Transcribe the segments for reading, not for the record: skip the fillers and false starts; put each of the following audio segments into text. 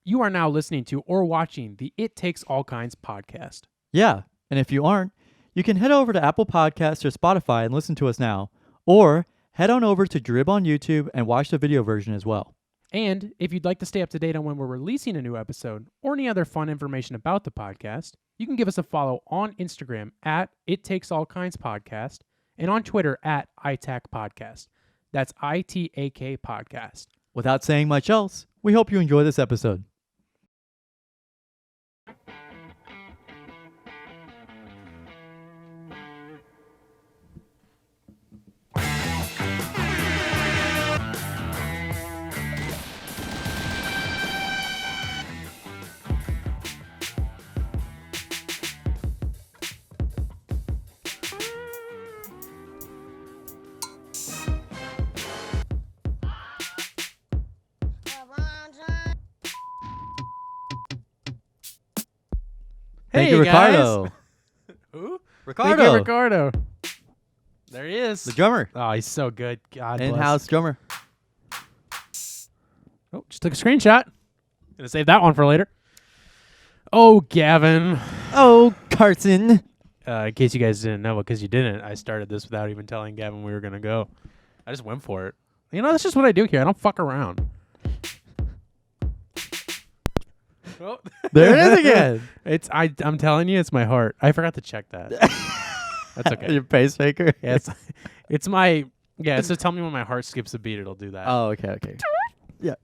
You are now listening to or watching the It Takes All Kinds podcast. Yeah, and if you aren't, you can head over to Apple Podcasts or Spotify and listen to us now, or head on over to Drib on YouTube and watch the video version as well. And if you'd like to stay up to date on when we're releasing a new episode or any other fun information about the podcast, you can give us a follow on Instagram at It Takes All Kinds Podcast and on Twitter at ITAC Podcast. That's ITAK Podcast. Without saying much else, we hope you enjoy this episode. Thank you, Ricardo. Who? Ricardo. Thank you, Ricardo. There he is. The drummer. Oh, he's so good. God bless. In-house drummer. Oh, just took a screenshot. Gonna save that one for later. Oh, Gavin. Oh, Carson. In case you guys didn't know, because you didn't, I started this without even telling Gavin we were gonna go. I just went for it. You know, that's just what I do here. I don't fuck around. Oh. There it is again. I'm telling you, it's my heart. I forgot to check that. That's okay. Your pacemaker? Yeah, it's my, yeah, so tell me when my heart skips a beat, it'll do that. Oh, okay. Yeah.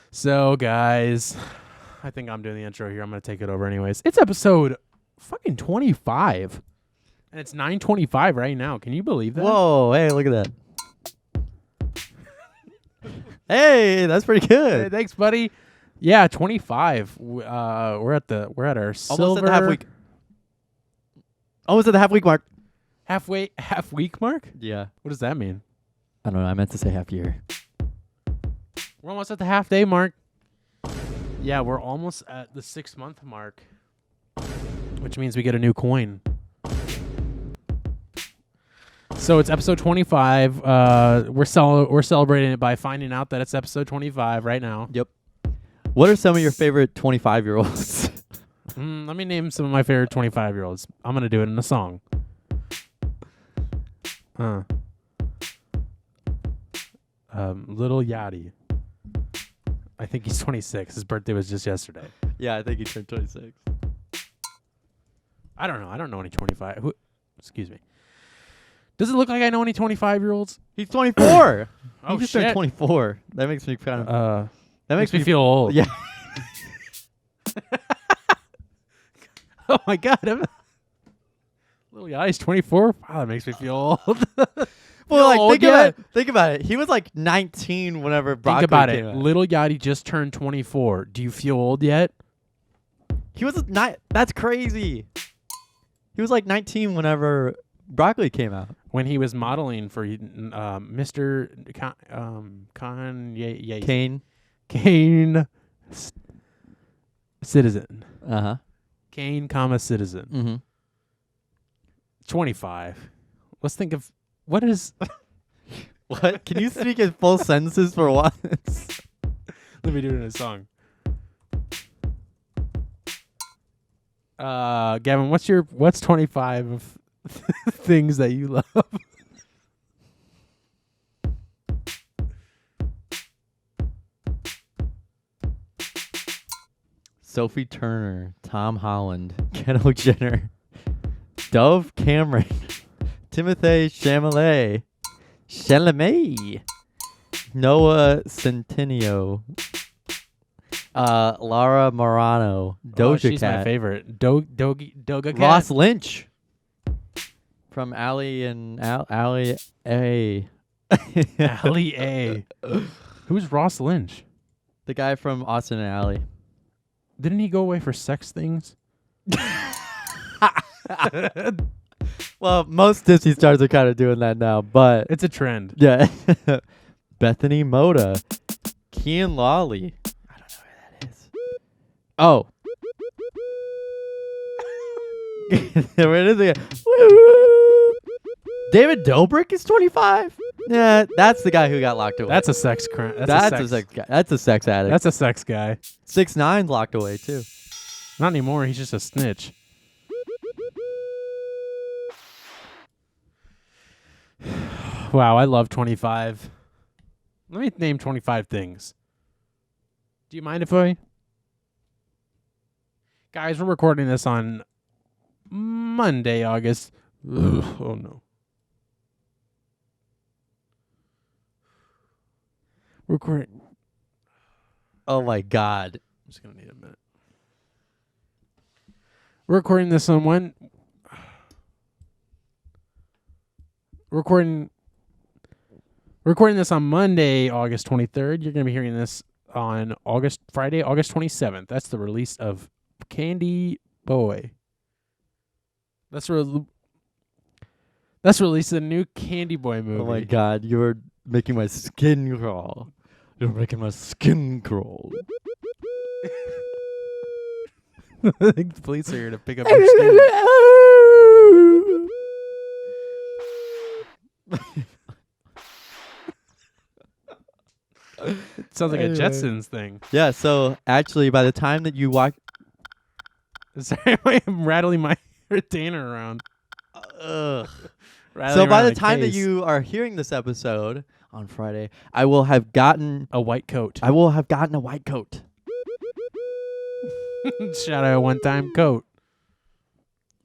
So, guys, I think I'm doing the intro here. I'm going to take it over anyways. It's episode fucking 25. And it's 9:25 right now. Can you believe that? Whoa, hey, look at that. Hey, that's pretty good. Hey, thanks, buddy. Yeah, 25. We're at our silver. Almost at the half week. Almost at the half week mark. Half week mark? Yeah. What does that mean? I don't know. I meant to say half year. We're almost at the half day mark. Yeah, we're almost at the 6 month mark, which means we get a new coin. So it's episode 25. We're celebrating it by finding out that it's episode 25 right now. Yep. What are some of your favorite 25-year-olds? Let me name some of my favorite 25-year-olds. I'm going to do it in a song. Little Yachty. I think he's 26. His birthday was just yesterday. Yeah, I think he turned 26. I don't know. I don't know any 25. Excuse me. Does it look like I know any 25-year-olds? He's 24. Oh, he just shit. turned 24. That makes me kind of... that makes me feel old. Yeah. Oh, my God. Little Yachty's 24? Wow, that makes me feel old. Well, like, old think about it. He was like 19 whenever Broccoli Think about came it. out. Little Yachty just turned 24. Do you feel old yet? He was not... That's crazy. He was like 19 whenever Broccoli came out. When he was modeling for Mr. Kanye. Kane. Citizen. Uh-huh. Kane, Citizen. Mm-hmm. 25. Let's think of... What is... What? Can you speak in full sentences for once? Let me do it in a song. Gavin, what's 25 of things that you love? Sophie Turner, Tom Holland, Kendall Jenner, Dove Cameron, Timothée Chalamet, Noah Centineo, Lara Morano, Doja she's Cat, my favorite. Doga Cat. Ross Lynch from Allie and Allie A. Allie A. Who's Ross Lynch? The guy from Austin and Allie. Didn't he go away for sex things? Well, most Disney stars are kind of doing that now, but It's a trend. yeah. Bethany Moda, Kian Lawley. I don't know who that is. Oh. There it is again. Woo! David Dobrik is 25. Yeah, that's the guy who got locked away. That's a sex crime. That's a sex guy. That's a sex addict. That's a sex guy. 6ix9ine's locked away too. Not anymore. He's just a snitch. Wow, I love 25. Let me name 25 things. Do you mind if I? Guys, we're recording this on Monday, August. Ugh, oh, no. Recording. Oh my God. I'm just going to need a minute. We're recording this on when? Recording this on Monday, August 23rd. You're going to be hearing this on Friday, August 27th. That's the release of Candy Boy. That's release of the new Candy Boy movie. Oh my God, you're making my skin crawl. You're making my skin crawl. The police are here to pick up your skin. It sounds like a Jetsons thing. Yeah, so actually by the time that you watch... Sorry, I'm rattling my retainer around. So Rattling by around the a time that case. you are hearing this episode on Friday, I will have gotten A white coat. a white coat. Shout out a one-time coat.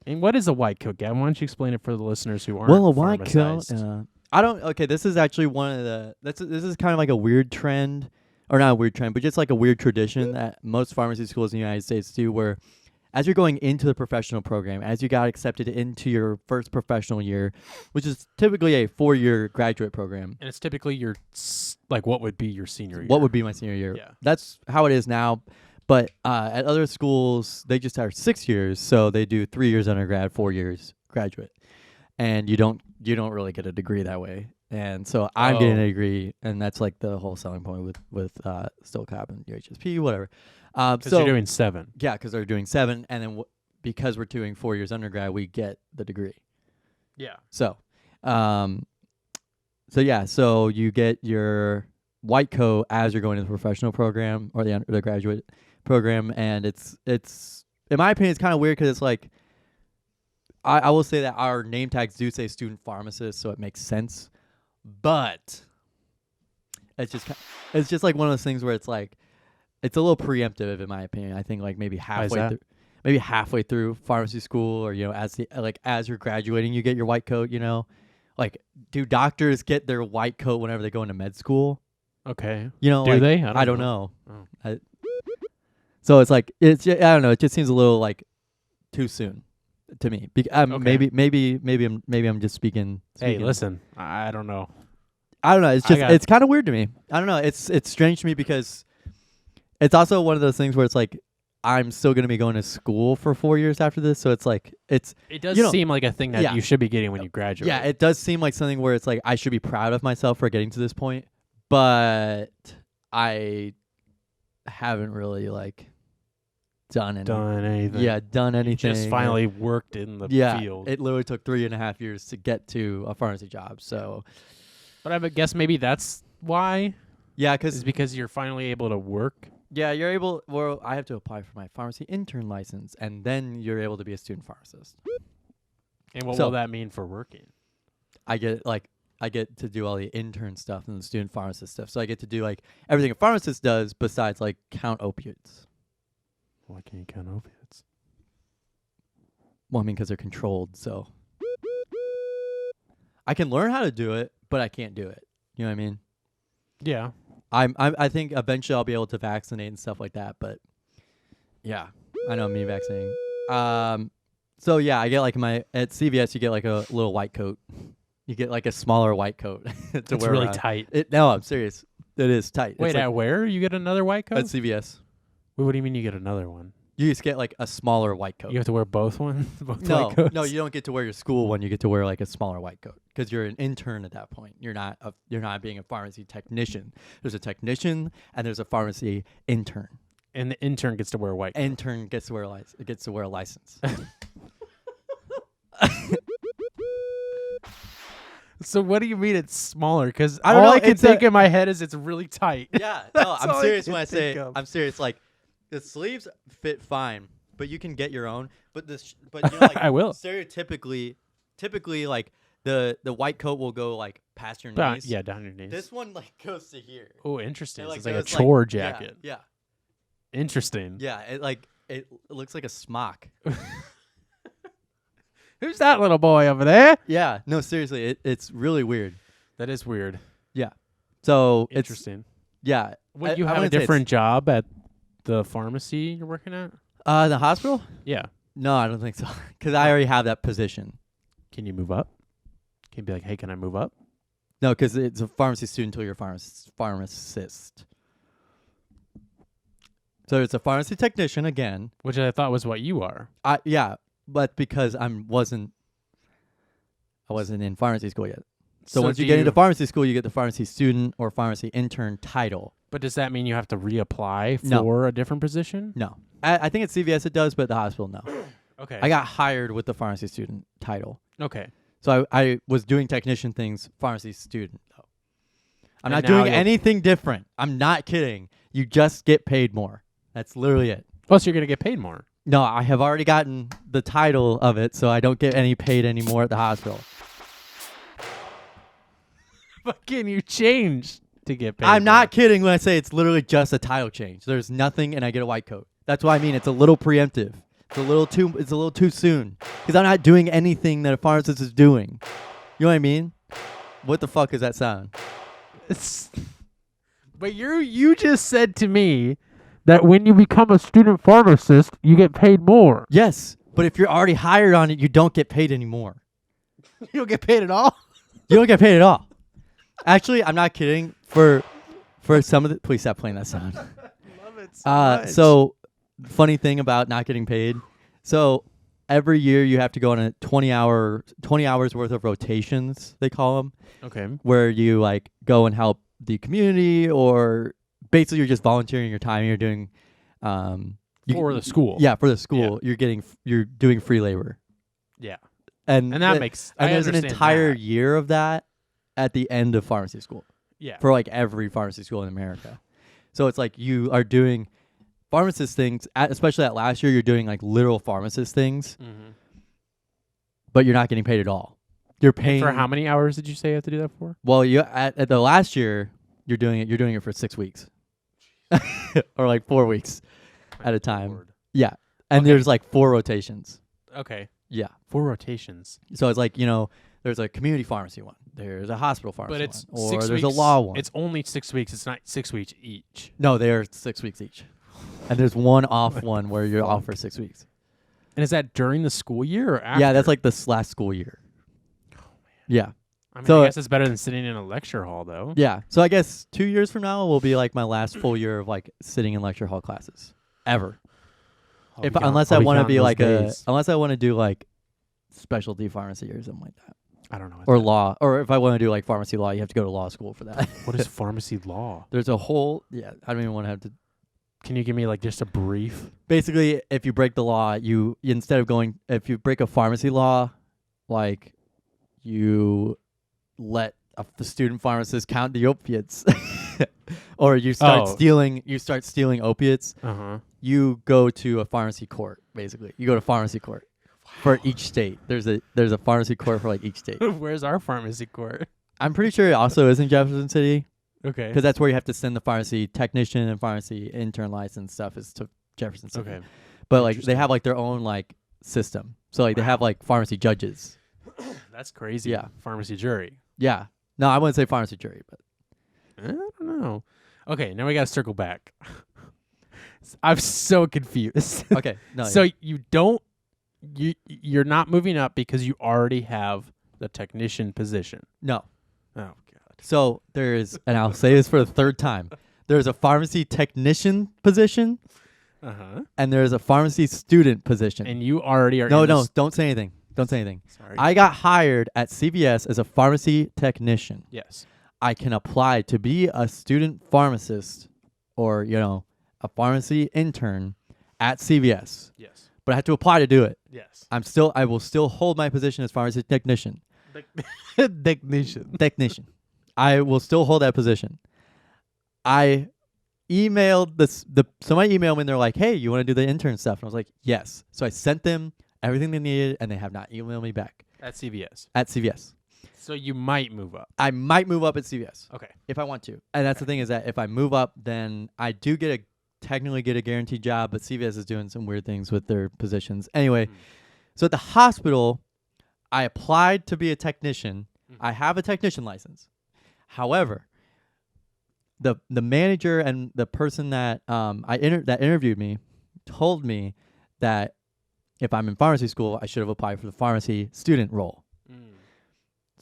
And what is a white coat, Gavin? Why don't you explain it for the listeners who aren't Well, a white coat. pharmacized? I don't. Okay, this is actually one of the. This is kind of like a weird trend, or not a weird trend, but just like a weird tradition that most pharmacy schools in the United States do, where as you're going into the professional program, as you got accepted into your first professional year, which is typically a 4-year graduate program. And it's typically your, what would be your senior year? What would be my senior year? Yeah. That's how it is now. But at other schools, they just are 6 years, so they do 3 years undergrad, 4 years graduate, and you don't really get a degree that way. And so I'm getting a degree, and that's like the whole selling point with STILCAP and UHSP, whatever. Because So you're doing 7. yeah, because they're doing 7, and then because we're doing 4 years undergrad, we get the degree. Yeah. So, so you get your white coat as you're going to the professional program or the graduate program, and it's in my opinion, it's kind of weird because it's like I will say that our name tags do say student pharmacist, so it makes sense, but it's just like one of those things where it's like it's a little preemptive in my opinion. I think like maybe halfway through pharmacy school, or as you're graduating, you get your white coat. Like do doctors get their white coat whenever they go into med school? Okay. Do Do they? I don't know. Oh. So it's like I don't know. It just seems a little like too soon to me. Okay. Maybe I'm just speaking. Hey, listen. I don't know. I don't know. It's just it's kind of weird to me. I don't know. It's strange to me because it's also one of those things where it's like I'm still going to be going to school for 4 years after this. So it's like it does seem like a thing that you should be getting when you graduate. Yeah, it does seem like something where it's like I should be proud of myself for getting to this point, but I haven't really done anything. Yeah, done anything. You just finally worked in the field. It literally took 3.5 years to get to a pharmacy job. So, but I would guess maybe that's why. Yeah, because you're finally able to work. Yeah, you're able. Well, I have to apply for my pharmacy intern license, and then you're able to be a student pharmacist. And what will that mean for working? I get to do all the intern stuff and the student pharmacist stuff. So I get to do everything a pharmacist does besides count opiates. Why can't you count opiates? Well, I mean, because they're controlled, so I can learn how to do it, but I can't do it. You know what I mean? Yeah. I think eventually I'll be able to vaccinate and stuff like that, but yeah, I know me vaccinating. So yeah, I get at CVS you get a little white coat. You get a smaller white coat to it's wear really around. tight. No, I'm serious. It is tight. Wait, at where? You get another white coat? At CVS. Wait, what do you mean you get another one? You just get a smaller white coat. You have to wear both ones? Both No, white coats? no, you don't get to wear your school one. You get to wear a smaller white coat because you're an intern at that point. You're not being a pharmacy technician. There's a technician and there's a pharmacy intern. And the intern gets to wear a white coat. Intern gets to wear a license. So what do you mean it's smaller? Because I don't all know, I can it's think in my head is it's really tight. Yeah, no, That's I'm all I serious can when I say think of. I'm serious. Like the sleeves fit fine, but you can get your own. But but you know, like I will. stereotypically, typically like the white coat will go like past your Down, knees. yeah, down your knees. This one like goes to here. Oh, interesting. It, So like, it's like a goes, chore yeah, jacket. Yeah, Interesting. yeah. It looks like a smock. Who's that little boy over there? Yeah, no, seriously, it's really weird. That is weird. Yeah, so Interesting. yeah. Would I- you I have a wouldn't say it's- different job at the pharmacy you're working at? The hospital? Yeah. No, I don't think so. Because I already have that position. Can you move up? Can you be like, hey, can I move up? No, because it's a pharmacy student until you're a pharmacist. So it's a pharmacy technician again. Which I thought was what you are. Yeah, but because I wasn't in pharmacy school yet. So once you get into pharmacy school, you get the pharmacy student or pharmacy intern title. But does that mean you have to reapply No. for a different position? No, I think at CVS it does, but at the hospital no. Okay. I got hired with the pharmacy student title. Okay. So I was doing technician things, pharmacy student though. I'm And not now doing you'll- anything different. I'm not kidding. You just get paid more. That's literally it. Oh, so you're going to get paid more. No, I have already gotten the title of it, so I don't get any paid anymore at the hospital. Fucking you changed to get paid I'm more. not kidding when I say it's literally just a title change. There's nothing, and I get a white coat. That's what I mean. It's a little preemptive. It's a little too soon because I'm not doing anything that a pharmacist is doing. You know what I mean? What the fuck is that sound? But you just said to me that when you become a student pharmacist, you get paid more. Yes, but if you're already hired on it, you don't get paid anymore. You don't get paid at all? You don't get paid at all. Actually, I'm not kidding. For some of the, please stop playing that sound. Love it so much. So, funny thing about not getting paid. So every year you have to go on a 20 hours worth of rotations. They call them, Okay. where you like go and help the community, or basically you're just volunteering your time. You're doing, For the school. Yeah, for the school. You're doing free labor. Yeah. And And that the- makes and I there's an understand entire that. year of that at the end of pharmacy school. Yeah. For like every pharmacy school in America. So it's like you are doing pharmacist things, especially at last year, you're doing like literal pharmacist things, Mm-hmm. but you're not getting paid at all. You're paying For how many hours did you say you have to do that for? Well, you at the last year, you're doing it for 6 weeks. Or like 4 weeks at a time. Lord. Yeah. And Okay. there's like 4 rotations. Okay. Yeah. 4 rotations. So it's like, there's a community pharmacy one. There's a hospital pharmacy But it's one. Or 6 there's weeks. a law one. It's only 6 weeks. It's not 6 weeks each. No, they are 6 weeks each. And there's one off one where you're off for 6 weeks. And is that during the school year or after? Yeah, that's like this last school year. Yeah. I mean, so- I guess it's better than sitting in a lecture hall, though. Yeah. So I guess 2 years from now will be like my last full year of like sitting in lecture hall classes ever. Unless I want to be like unless I want to do like specialty pharmacy or something like that. I don't know. what Or that- law. Or if I want to do like pharmacy law, you have to go to law school for that. What is pharmacy law? There's a whole, I don't even want to have to. Can you give me like just a brief? Basically, if you break the law, you instead of if you break a pharmacy law, like you let the student pharmacist count the opiates, or you start Oh. stealing opiates, Uh-huh. you go to a pharmacy court. Basically, you go to pharmacy court for each state. There's a pharmacy court for like each state. Where's our pharmacy court? I'm pretty sure it also is in Jefferson City, Okay. because that's where you have to send the pharmacy technician and pharmacy intern license stuff is to Jefferson City. Okay. But like they Interesting. have like their own like system. So like they have Wow. like pharmacy judges. That's crazy. Yeah. Pharmacy jury. Yeah. No, I wouldn't say pharmacy jury, but I don't know. Okay, now we got to circle back. I'm so confused. okay. No. So yeah. you're not moving up because you already have the technician position. No. Oh god. So there's, and I'll say this for the third time. There's a pharmacy technician position Uh-huh. and there's a pharmacy student position. And you already are no, in no, this- don't say anything. Don't say anything. Sorry. I got hired at CVS as a pharmacy technician. yes. I can apply to be a student pharmacist or, a pharmacy intern at CVS. Yes. But I have to apply to do it. Yes. I will still hold my position as pharmacy technician. Technician. I will still hold that position. I emailed somebody emailed me and they're like, "Hey, you want to do the intern stuff?" And I was like, "Yes." So I sent them everything they needed, and they have not emailed me back At CVS. at CVS. So you might move up. I might move up at CVS Okay. if I want to, and that's the thing is that if I move up, then I do technically get a guaranteed job, but CVS is doing some weird things with their positions. Anyway, so at the hospital, I applied to be a technician. I have a technician license. However, the manager and the person that that interviewed me told me that if I'm in pharmacy school, I should have applied for the pharmacy student role.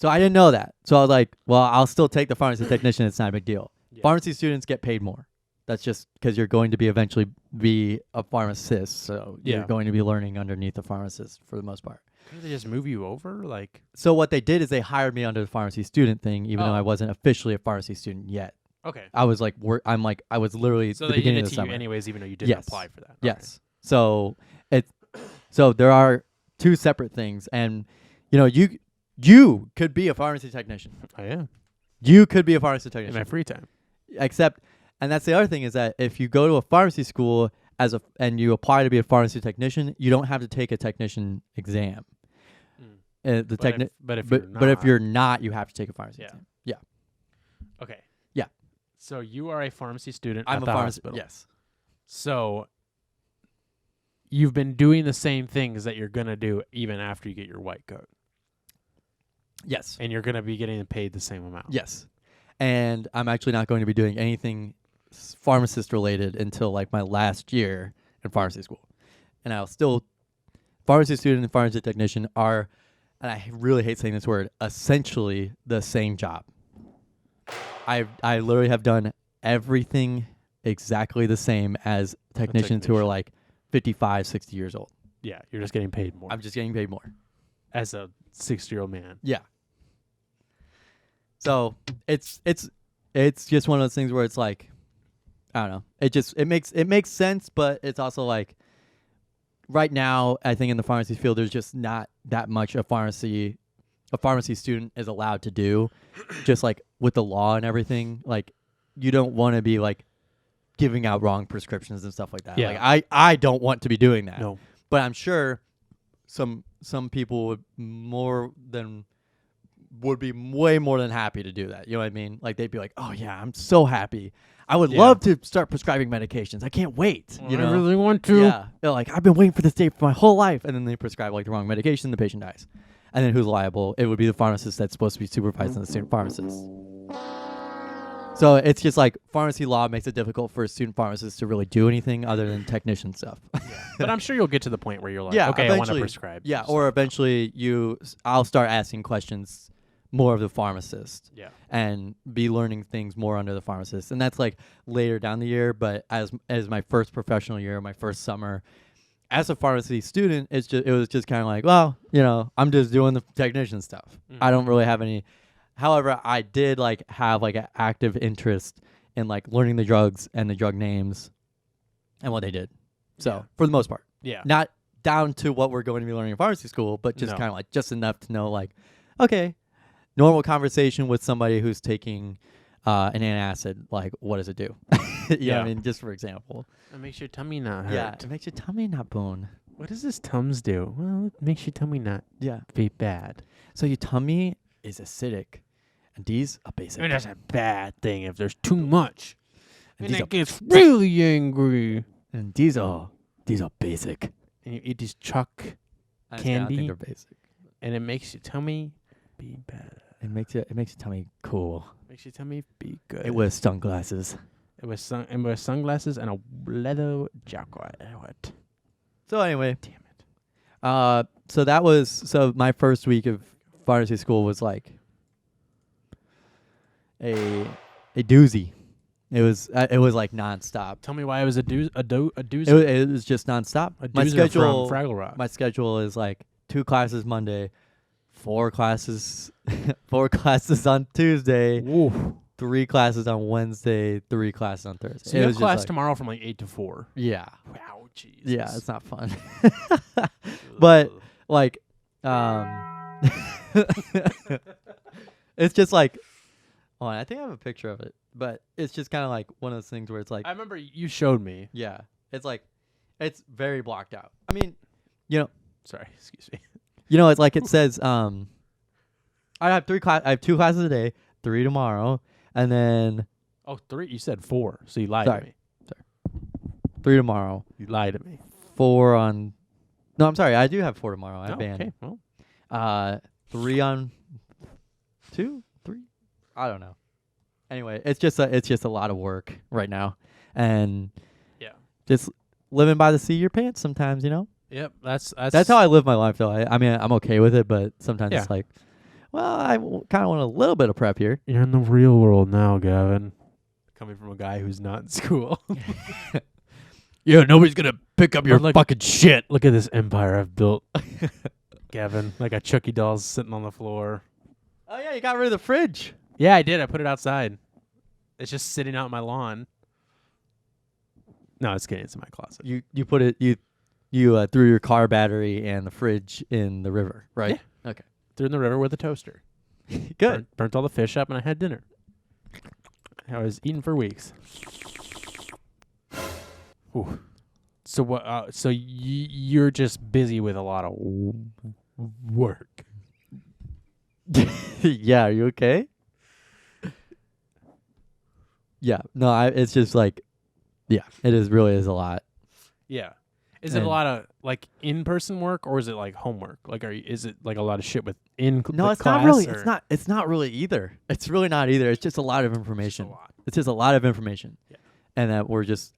So I didn't know that. So I was like, well, I'll still take the pharmacy technician. It's not a big deal. Yeah. Pharmacy students get paid more. That's just because you're going to be eventually be a pharmacist. So you're going to be learning underneath the pharmacist for the most part. Couldn't they just move you over? So what they did is they hired me under the pharmacy student thing, even though I wasn't officially a pharmacy student yet. Okay. I was like, I was literally so the they beginning did of it the to summer. you anyways, even though you didn't apply for that. Yes. So so there are two separate things, and you could be a pharmacy technician. I am. You could be a pharmacy technician In my free time. And that's the other thing is that if you go to a pharmacy school and you apply to be a pharmacy technician, you don't have to take a technician exam. But if you're not, you have to take a pharmacy exam. Yeah. Okay. Yeah. So you are a pharmacy student I'm at a the pharmacy. hospital. Yes. So you've been doing the same things that you're gonna do even after you get your white coat. Yes. And you're gonna be getting paid the same amount. Yes. And I'm actually not going to be doing anything pharmacist related until like my last year in pharmacy school. And I'll still pharmacy student and pharmacy technician are, and I really hate saying this word, essentially the same job. I literally have done everything exactly the same as technicians who are like 55, 60 years old. Yeah, you're just getting paid more. I'm just getting paid more. As a 60-year-old man. Yeah. So it's just one of those things where it's like, I don't know. It makes sense, but it's also like right now I think in the pharmacy field there's just not that much a pharmacy student is allowed to do, just like with the law and everything. Like you don't want to be like giving out wrong prescriptions and stuff like that. Yeah. Like I don't want to be doing that. No. But I'm sure some people would be way more than happy to do that. You know what I mean? Like they'd be like, "Oh yeah, I'm so happy. I would love to start prescribing medications. I can't wait." I really want to. Yeah. They're like, "I've been waiting for this day for my whole life." And then they prescribe like the wrong medication, the patient dies. And then who's liable? It would be the pharmacist that's supposed to be supervising the student pharmacist. So it's just like pharmacy law makes it difficult for a student pharmacist to really do anything other than technician stuff. But I'm sure you'll get to the point where you're like, okay, I want to prescribe. Yeah, or eventually I'll start asking questions more of the pharmacist. Yeah. And be learning things more under the pharmacist. And that's like later down the year, but as my first professional year, my first summer, as a pharmacy student, it was just kind of like, well, I'm just doing the technician stuff. Mm-hmm. I don't really have any. However, I did like have like an active interest in like learning the drugs and the drug names and what they did. So for the most part, not down to what we're going to be learning in pharmacy school, but just kind of like just enough to know like, okay, normal conversation with somebody who's taking an antacid, like what does it do? You know what I mean? Just for example. It makes your tummy not hurt. Yeah, it makes your tummy not bone. What does this Tums do? Well, it makes your tummy not be bad. So your tummy is acidic, and these are basic. And that's a bad thing if there's too much. And it gets really angry. And these are basic. And you eat these chalk candy. I think they're basic. And it makes your tummy be bad. It makes your tummy cool. Makes your tummy be good. It wears sunglasses. It wears sunglasses and a leather jacket. What? So anyway. Damn it. So my first week of pharmacy school was like a doozy. It was like nonstop. Tell me why it was a doozy. It was just nonstop. My schedule from Fraggle Rock. My schedule is like 2 classes Monday, 4 classes on Tuesday, Ooh. 3 classes on Wednesday, 3 classes on Thursday. So you have class tomorrow from like 8 to 4. Yeah. Wow, jeez. Yeah, it's not fun. But like It's just like, oh, I think I have a picture of it, but it's just kind of like one of those things where it's like, I remember you showed me. yeah, it's like, it's very blocked out. I mean, you know, Sorry, excuse me. it's like it says, I have I have 2 classes a day, 3 tomorrow, and then Oh, 3. You said 4, so you lied Sorry. to me. 3 tomorrow, You lied to me. 4 on. No, I'm sorry, I do have 4 tomorrow. I have band. Okay. Well, 3 on 2, 3. I don't know. Anyway, it's just a lot of work right now, and yeah. just living by the seat of your pants sometimes. Yep. That's That's how I live my life, though. I mean, I'm okay with it, but sometimes Yeah. it's like, well, I kind of want a little bit of prep here. You're in the real world now, Gavin. Coming from a guy who's not in school. Yeah, nobody's gonna pick up your But, like, fucking shit. Look at this empire I've built, Gavin. I got Chucky dolls sitting on the floor. Oh yeah, you got rid of the fridge. Yeah, I did. I put it outside. It's just sitting out on my lawn. No, it's getting into my closet. You put it you threw your car battery and the fridge in the river, right? Yeah. Okay. Threw in the river with a toaster. Good. Burnt all the fish up, and I had dinner. I was eating for weeks. Ooh. So what? So you're just busy with a lot of work. Yeah, are you okay? Yeah. No, it's just like, yeah, it really is a lot. Yeah. Is it a And- lot of like in-person work, or is it like homework? Like, is it like a lot of shit with in? No, the it's class, not really. or- It's not really either. It's really not either. It's just a lot of It's just a information. lot. It's just a lot of information. Yeah. And that we're just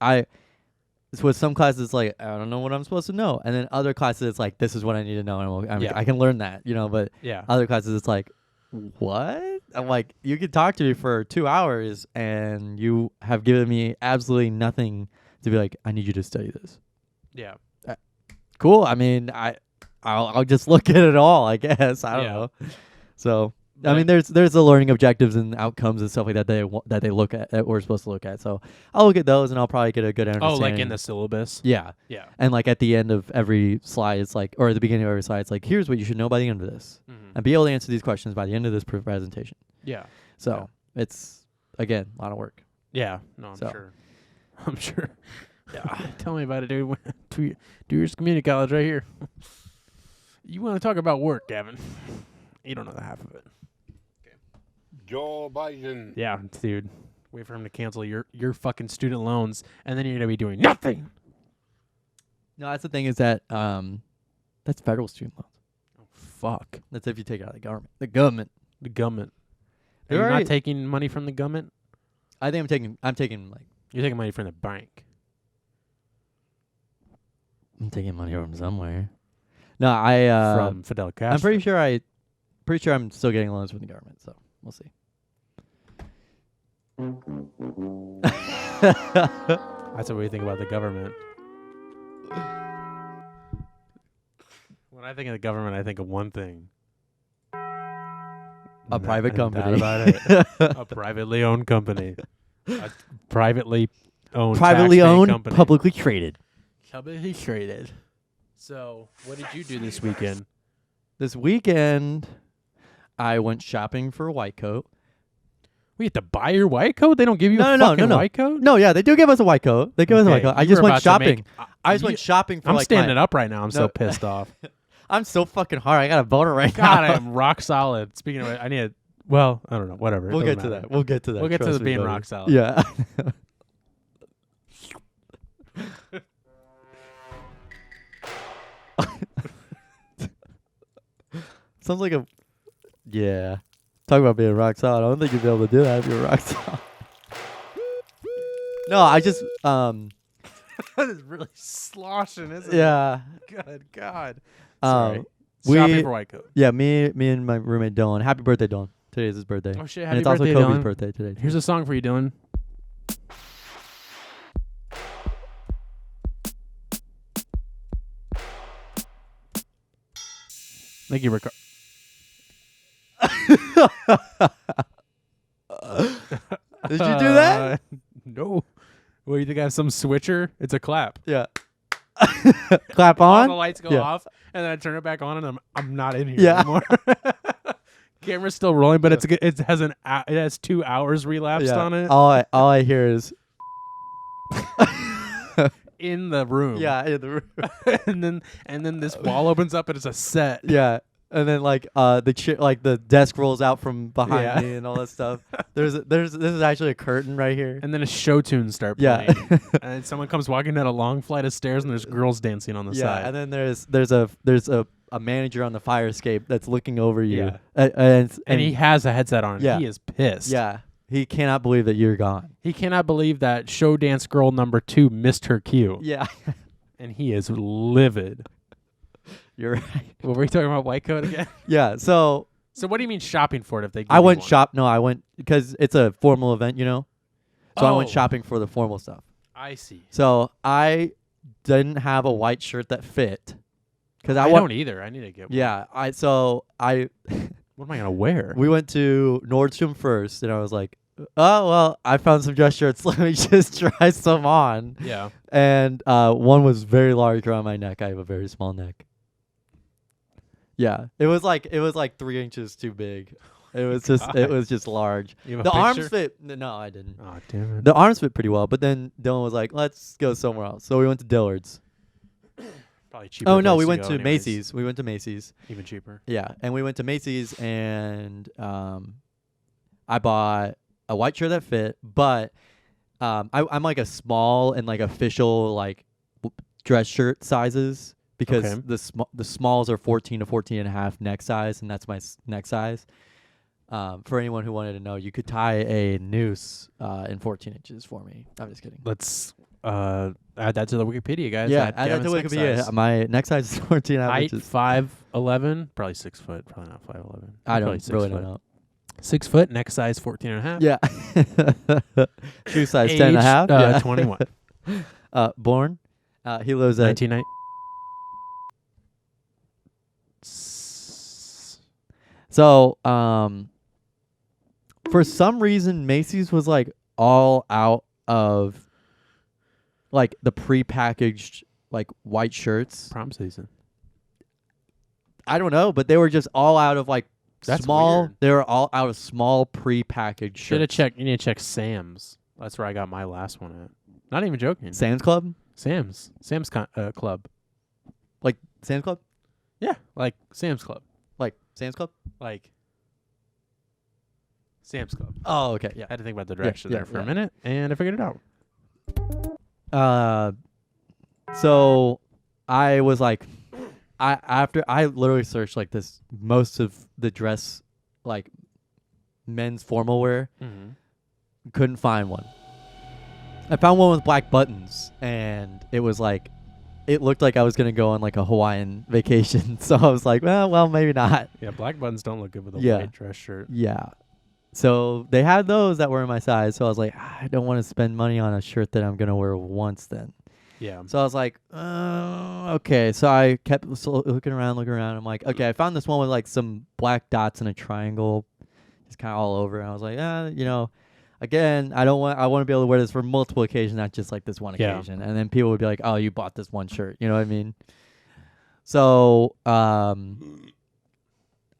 it's with some classes it's like, I don't know what I'm supposed to know, and then other classes it's like, this is what I need to know, and Yeah. I can learn that, But Yeah. other classes it's like, what? I'm like, you could talk to me for 2 hours, and you have given me absolutely nothing to be like, I need you to study this. Yeah. Cool. I mean, I'll just look at it all, I guess. I don't Yeah. know. So But I mean, there's the learning objectives and outcomes and stuff like that that they look at, that we're supposed to look at. So I'll look at those, and I'll probably get a good understanding. Oh, like in the syllabus. Yeah. Yeah. And like at the end of every slide, it's like, or at the beginning of every slide, it's like, here's what you should know by the end of this, Mm-hmm. and be able to answer these questions by the end of this presentation. Yeah. So it's again a lot of work. Yeah. No, I'm So. sure. I'm sure. Yeah. Tell me about it, dude. 2 years community college right here. You want to talk about work, Gavin? You don't know the half of it. Joe Biden. Yeah, dude. Wait for him to cancel your fucking student loans, and then you're gonna be doing nothing. No, that's the thing is that that's federal student loans. Oh, fuck. That's if you take it out of the government. The government. The government. Are They're you already- not taking money from the government? I think I'm taking You're taking money from the bank. money from somewhere. No, From Fidel Castro. I'm pretty sure I'm still getting loans from the government, so we'll see. That's what we think about the government. When I think of the government, I think of one thing. A private And company. that about it. A privately owned company. A privately owned Privately tax-paying owned, company. publicly traded. Publicly traded. So, what did you do this weekend? This weekend, I went shopping for a white coat. We have to buy your white coat? They don't give you a No, fucking no. white coat? No, yeah, they do give us a white coat. They give us a white Okay, coat. I you just were went about to make- shopping. I just you- went shopping for I'm like standing up right now. I'm so No. pissed off. I'm so fucking hard. I got a boner right God, now. I am rock solid. Speaking of it, I need a... Well, I don't know. Whatever. It We'll doesn't get to matter. that. We'll get to that. We'll get to Trust the me, being buddy. rock solid. Yeah. Sounds like a... Yeah. Talk about being rock solid. I don't think you'd be able to do that if you were rock solid. No, I just... That is really sloshing, isn't Yeah. it? Good God. Um, Sorry. Shopping we- for white coat. Yeah, me and my roommate Dylan. Happy birthday, Dylan. Today is his birthday. Oh, shit. and Happy it's birthday, also Kobe's Dylan. birthday today. Here's a song for you, Dylan. Thank you, Ricardo. Did you do that? No. What, do you think I have some switcher? It's a clap. Yeah. Clap All on. the lights go Yeah. off, And then I turn it back on, and I'm not in here Yeah. anymore. Camera's still rolling, but it has 2 hours relapsed on it All I hear is in the room. yeah, in the room. and then this wall opens up and it's a set. Yeah. And then the desk rolls out from behind Yeah. me and all that stuff. This is actually a curtain right here. And then a show tunes start Yeah. playing. And then someone comes walking down a long flight of stairs and there's girls dancing on the side. And then there's a manager on the fire escape that's looking over you. Yeah. And he has a headset on. Yeah. He is pissed. yeah, he cannot believe that you're gone. He cannot believe that show dance girl number 2 missed her cue. Yeah. And he is livid. You're right. What were we talking about, white coat again? Yeah, so So what do you mean shopping for it if they give I you went one? I went because it's a formal event, So I went Oh. shopping for the formal stuff. I see. So I didn't have a white shirt that fit. Cuz I don't either. I need to get one. Yeah, What am I going to wear? we went to Nordstrom first and I was like, "Oh, well, I found some dress shirts. Let me just try some on." Yeah. And one was very large around my neck. I have a very small neck. Yeah, it was like 3 inches too big. It was just large. You have a The arms picture? fit. No, I didn't. Oh, damn it. The arms fit pretty well, but then Dylan was like, "Let's go somewhere else." So we went to Dillard's. Probably cheaper. Oh no, we place went go to anyways. Macy's. We went to Macy's. Even cheaper. Yeah, and we went to Macy's and I bought a white shirt that fit, but I'm like a small and like official like dress shirt sizes because Okay. the smalls are 14 to 14 and a half neck size, and that's my neck size. For anyone who wanted to know, you could tie a noose in 14 inches for me. I'm just kidding. Let's add that to the Wikipedia, guys. Yeah, add that to Gavin's neck Wikipedia. size. My neck size is 14 and a half Height inches. 5'11", probably 6 foot, probably not 5'11". I Probably don't 6 really foot. don't know. 6 foot, neck size 14 and a half. Yeah. Shoe size 10 and a half. Aged, Yeah. 21. Born. He lives at 1990. So, for some reason, Macy's was like all out of like the prepackaged like white shirts. Prom season. I don't know, but they were just all out of like That's small. weird. They were all out of small prepackaged Should have shirts. checked. You need to check Sam's. That's where I got my last one at. Not even joking. Sam's Club, Sam's Club. like Sam's Club, Yeah, like Sam's Club. like Sam's Club. Like Sam's Club. Oh, okay, yeah. I had to think about the direction yeah, there for yeah. a minute, and I figured it out. So I was like, after I literally searched like this most of the dress, like men's formal wear, Mm-hmm. couldn't find one. I found one with black buttons, and it was like, it looked like I was gonna go on like a Hawaiian vacation. So I was like, well, maybe not. Yeah, black buttons don't look good with a Yeah. white dress shirt. Yeah. So they had those that were in my size. So I was like, I don't want to spend money on a shirt that I'm gonna wear once then. Yeah. So I was like, okay. So I kept looking around. I'm like, okay, I found this one with like some black dots and a triangle, just kind of all over. And I was like, again, I want to be able to wear this for multiple occasions, not just like this one Yeah. occasion. And then people would be like, oh, you bought this one shirt. You know what I mean? So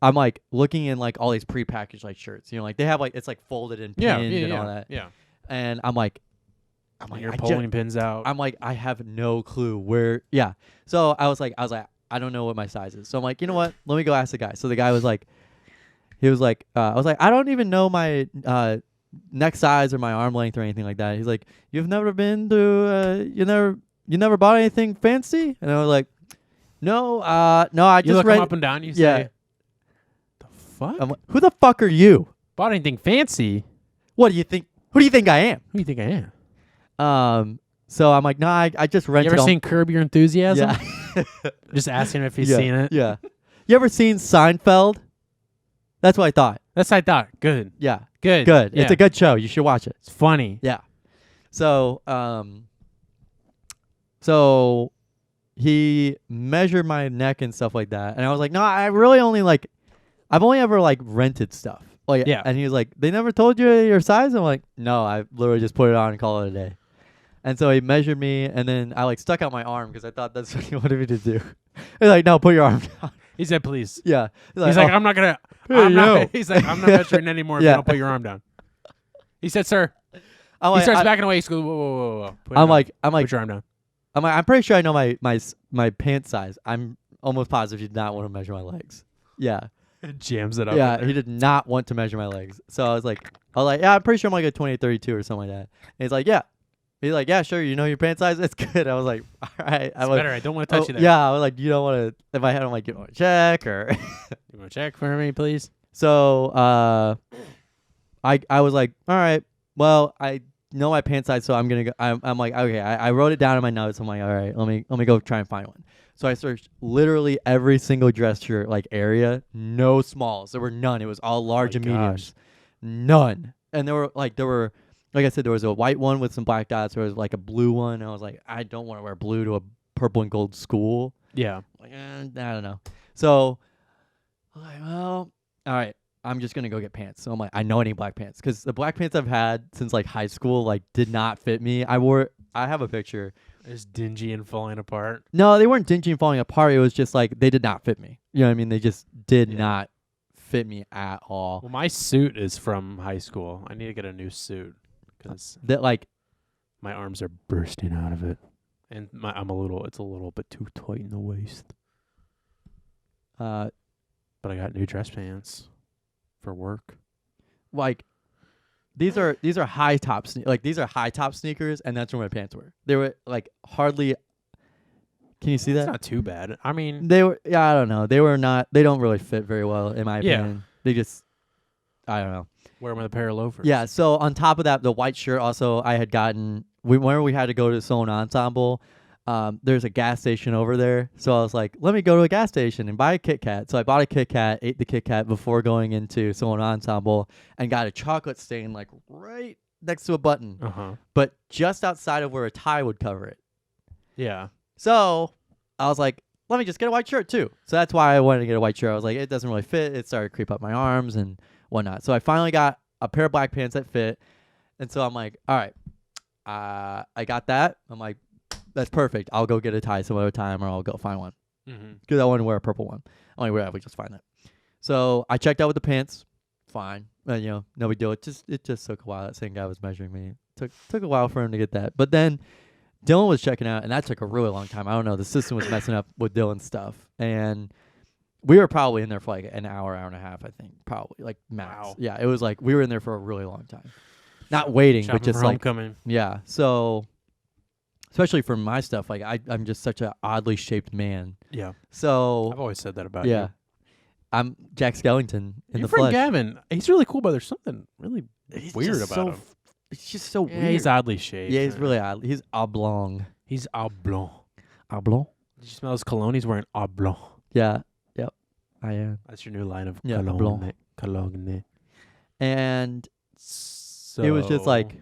I'm like looking in like all these prepackaged like shirts. Like they have like it's like folded and pinned and all that. Yeah. And I'm like, And you're I pulling pins out. I'm like, I have no clue where. Yeah. So I was like, I don't know what my size is. So I'm like, you know what? Let me go ask the guy. So the guy was like, I was like, I don't even know my neck size or my arm length or anything like that. He's like, you've never been to, you never bought anything fancy? And I was like, no, I you just look read. him up and down. You Yeah. say, "The fuck? I'm like, who the fuck are you? Bought anything fancy? What do you think? Who do you think I am? Who do you think I am? So I'm like, no, I just You rented. ever all- seen Curb Your Enthusiasm? Yeah. Just ask him if he's yeah, seen it. Yeah. You ever seen Seinfeld? That's what I thought. That's what I thought. Good. Yeah. Good. Good. Yeah. It's a good show. You should watch it. It's funny. Yeah. So, so he measured my neck and stuff like that, and I was like, no, I really only like, I've only ever like rented stuff. Like, Yeah. And he was like, they never told you your size. I'm like, no, I literally just put it on and call it a day. And so he measured me, and then I like stuck out my arm because I thought that's what he wanted me to do. He's like, no, put your arm down. He said, please. Yeah. He's like, "Oh, I'm not going hey, to. yo." He's like, I'm not measuring anymore if Yeah. you don't put your arm down. He said, sir. I'm He like, starts I, backing away. He goes, whoa. Put it I'm down. like, Put your arm down. I'm pretty sure I know my pants size. I'm almost positive he did not want to measure my legs. Yeah. Jams it up. Yeah, in there. he did not want to measure my legs. So I was like, yeah, I'm pretty sure I'm like a 28-32 or something like that. And he's like, yeah. He's like, yeah, sure. You know your pant size? It's good. I was like, all right. It's better. I don't want to touch you there. Yeah, I was like, you don't want to. In my head, I'm like, you want to check or. You want to check for me, please? So I was like, all right, well, I know my pant size, so I'm gonna go. I'm like, okay, I wrote it down in my notes. I'm like, all right, let me go try and find one. So I searched literally every single dress shirt like area, no smalls. There were none. It was all large and mediums. None. And there were like I said, there was a white one with some black dots. There was like a blue one. And I was like, I don't want to wear blue to a purple and gold school. Yeah. Like, I don't know. So I'm like, well, all right. I'm just gonna go get pants. So I'm like, I know I need black pants because the black pants I've had since like high school like did not fit me. I have a picture. It's dingy and falling apart. No, they weren't dingy and falling apart. It was just like they did not fit me. You know what I mean? They just did not fit me at all. Well, my suit is from high school. I need to get a new suit because That like my arms are bursting out of it, and it's a little bit too tight in the waist. But I got new dress pants for work. like these are high top these are high top sneakers, and that's where my pants were. They were like hardly. Can you see It's that? not too bad. I mean, They were. Yeah, I don't know. They were not. They don't really fit very well in my Yeah. opinion. They just. I don't know. wear them with a pair of loafers. Yeah. So on top of that, the white shirt also I had gotten. Whenever we had to go to the Solon Ensemble, there's a gas station over there. So I was like, let me go to a gas station and buy a Kit Kat. So I bought a Kit Kat, ate the Kit Kat before going into Solon Ensemble, and got a chocolate stain like right next to a button, but just outside of where a tie would cover it. Yeah. So I was like, let me just get a white shirt too. So that's why I wanted to get a white shirt. I was like, it doesn't really fit. It started to creep up my arms and whatnot. So I finally got a pair of black pants that fit. And so I'm like, all right, I got that. I'm like, that's perfect. I'll go get a tie some other time, or I'll go find one. Because I want to wear a purple one. I'm like, whatever, just find that. So I checked out with the pants. Fine. No big deal. It just took a while. That same guy was measuring me. Took a while for him to get that. But then Dylan was checking out, and that took a really long time. I don't know. The system was messing up with Dylan's stuff. And we were probably in there for like an hour and a half, I think. Probably, like max. Wow. Yeah, it was like we were in there for a really long time. Not waiting, Shopping but just for like, homecoming. yeah. So, especially for my stuff, like I'm just such an oddly shaped man. Yeah. So, I've always said that about yeah. you. I'm Jack Skellington in Your the friend flesh. Gavin, he's really cool, but there's something really He's weird just about so him. It's just so Yeah, weird. he's oddly shaped. Yeah, he's really odd. He's oblong. He's oblong. Oblong? Did you smell his cologne? He's wearing oblong. Yeah. Yep. I am. That's your new line of Yeah, cologne. oblong. Cologne. And So it was just like,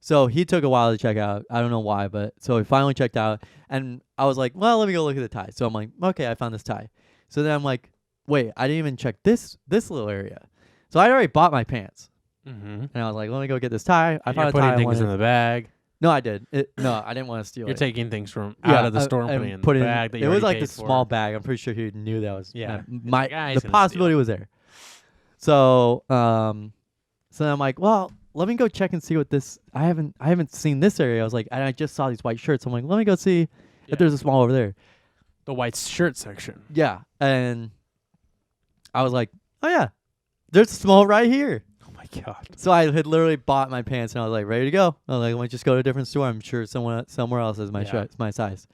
so he took a while to check out. I don't know why, but so he finally checked out, and I was like, well, let me go look at the tie. So I'm like, okay, I found this tie. So then I'm like, wait, I didn't even check this little area. So I already bought my pants, and I was like, let me go get this tie. I And found you're a tie. putting I things in wanted. the bag. No, I did. No, I didn't want to steal You're it. taking things from out of the store and putting it in the bag that you It was already like the paid for. small bag. I'm pretty sure he knew that was Yeah. my Yeah, he's the gonna possibility steal. was there. So so I'm like, well, let me go check and see what this. I haven't seen this area. I was like, and I just saw these white shirts. I'm like, let me go see Yeah. if there's a small over there. The white shirt section. Yeah, and I was like, oh yeah, there's a small right here. Oh my god. So I had literally bought my pants, and I was like, ready to go. I was like, let me just go to a different store. I'm sure somewhere else is my Yeah. my size.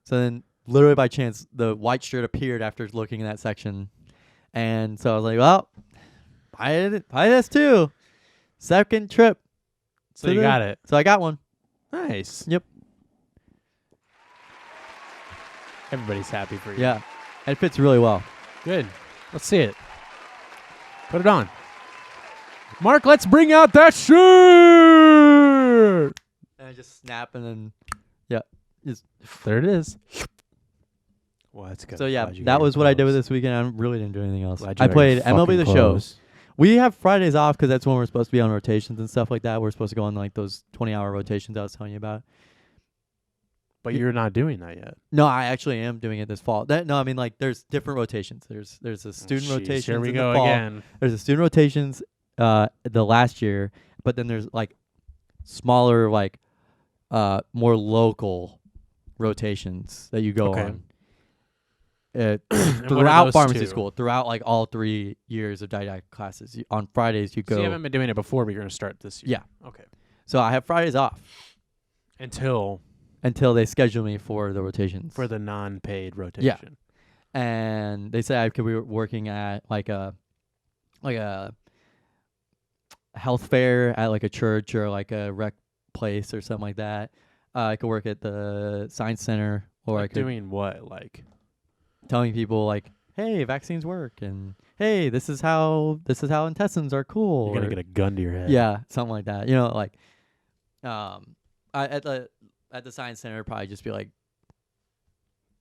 So then, literally by chance, the white shirt appeared after looking in that section, and so I was like, well, buy this too. Second trip. So to you the- got it. So I got one. Nice. Yep. Everybody's happy for you. Yeah, and it fits really well. Good. Let's see it. Put it on. Mark, let's bring out that shirt. And I just snap, and then There it is. Well, that's good. so yeah, Glad you that got was your what I did with clothes. this weekend. I really didn't do anything else. Glad you I got your played MLB fucking The Show. clothes. We have Fridays off because that's when we're supposed to be on rotations and stuff like that. We're supposed to go on like those 20-hour rotations I was telling you about. But you're not doing that yet. No, I actually am doing it this fall. No, I mean like there's different rotations. There's a student rotation. Here we in go the fall. again. There's a student rotations the last year, but then there's like smaller like more local rotations that you go Okay. on. what are Throughout those pharmacy two? school, throughout like all 3 years of didactic classes. On Fridays you go. So you haven't been doing it before, but you're going to start this year. Yeah. Okay. So I have Fridays off Until they schedule me for the rotations. for the non-paid rotation. And they said I could be working at like a health fair at like a church or like a rec place or something like that. I could work at the science center, or I Like could doing what? Like, telling people like, "Hey, vaccines work," and "Hey, this is how intestines are cool." you're going to or- get a gun to your head. yeah, something like that. You know, like at the science center, probably just be like,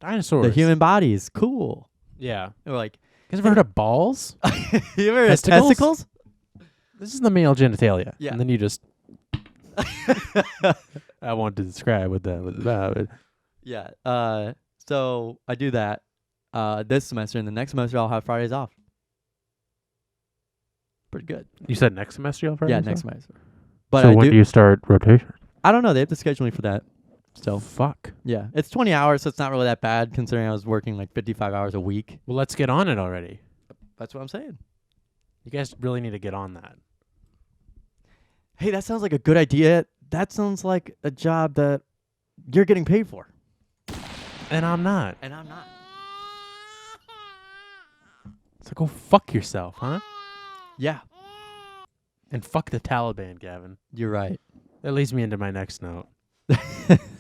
Dinosaurs. "The human body is cool." Yeah. Or like, You guys ever heard of balls? you ever had Testicles? testicles? This is the male genitalia. Yeah. And then you just... I want to describe what that was about. Yeah. So I do that this semester, and the next semester I'll have Fridays off. Pretty good. You said next semester you'll Yeah, Fridays next off? semester. But so I when do you start rotation? I don't know. They have to schedule me for that. So Fuck. yeah, it's 20 hours, so it's not really that bad considering I was working like 55 hours a week. Well, let's get on it already. That's what I'm saying. You guys really need to get on that. Hey, that sounds like a good idea. That sounds like a job that you're getting paid for. And I'm not. And I'm not. So go fuck yourself, huh? Yeah, And fuck the Taliban, Gavin. you're right. That leads me into my next note.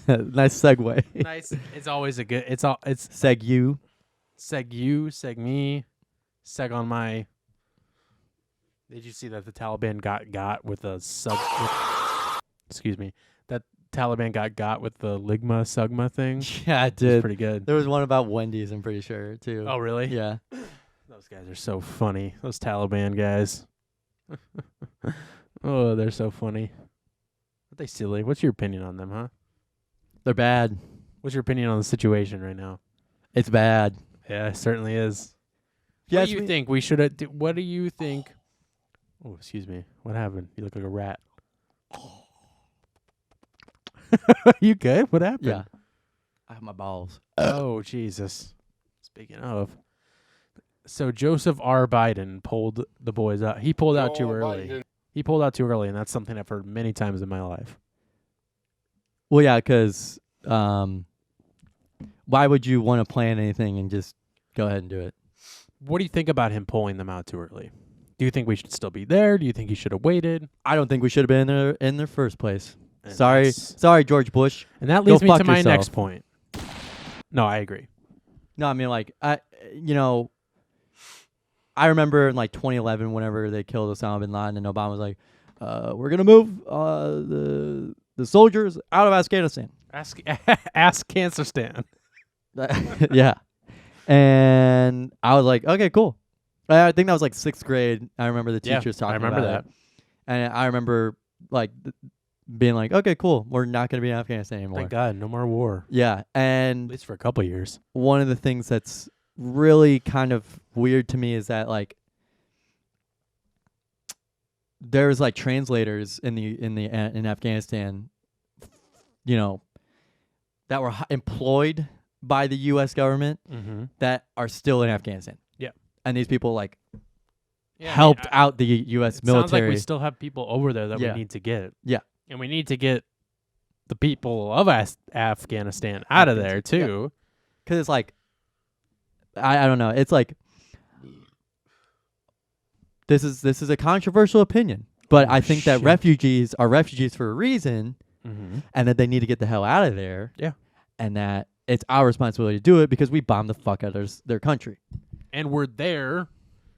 Nice segue. Nice. It's always a good. It's Seg you. seg you, seg me, seg on my. Did you see that the Taliban got with a excuse me. That Taliban got with the Ligma Sugma thing. Yeah, I It's did. pretty good. There was one about Wendy's, I'm pretty sure, too. Oh, really? Yeah. Those guys are so funny. Those Taliban guys. Oh, they're so funny. Aren't they silly? What's your opinion on them, huh? They're bad. What's your opinion on the situation right now? It's bad. Yeah, it certainly is. Yes, What do you think we should have? What do you think? Oh, excuse me. What happened? You look like a rat. You good? What happened? Yeah. I have my balls. Oh, Jesus. Speaking of. So Joseph R. Biden pulled the boys out. He pulled out too Joe early. Biden. He pulled out too early, and that's something I've heard many times in my life. Well, yeah, because why would you want to plan anything and just go ahead and do it? What do you think about him pulling them out too early? Do you think we should still be there? Do you think he should have waited? I don't think we should have been there in the first place. And Sorry, that's- George Bush. And that leads Go me to fuck my yourself. next point. No, I agree. No, I mean like I remember in like 2011 whenever they killed Osama bin Laden and Obama was like, we're gonna move the soldiers out of Afghanistan. Ask Cancer Stan. Yeah, and I was like, okay, cool. I think that was like 6th grade. I remember the Yeah, teachers talking I remember about it. And I remember like being like, okay, cool. We're not gonna be in Afghanistan anymore. Thank God, no more war. Yeah, At and least for a couple years. one of the things that's really kind of weird to me is that like there's like translators in Afghanistan, that were employed by the U.S. government Mm-hmm. that are still in Afghanistan. Yeah. And these people like helped out the U.S. It sounds like military. we still have people over there that Yeah. we need to get. Yeah. And we need to get the people of Afghanistan out of there Afghanistan, yeah. too. Because it's like, I don't know. It's like, this is a controversial opinion, but Oh, I think that shit. refugees are refugees for a reason, Mm-hmm. and that they need to get the hell out of there. Yeah. And that it's our responsibility to do it because we bombed the fuck out of their country And we're there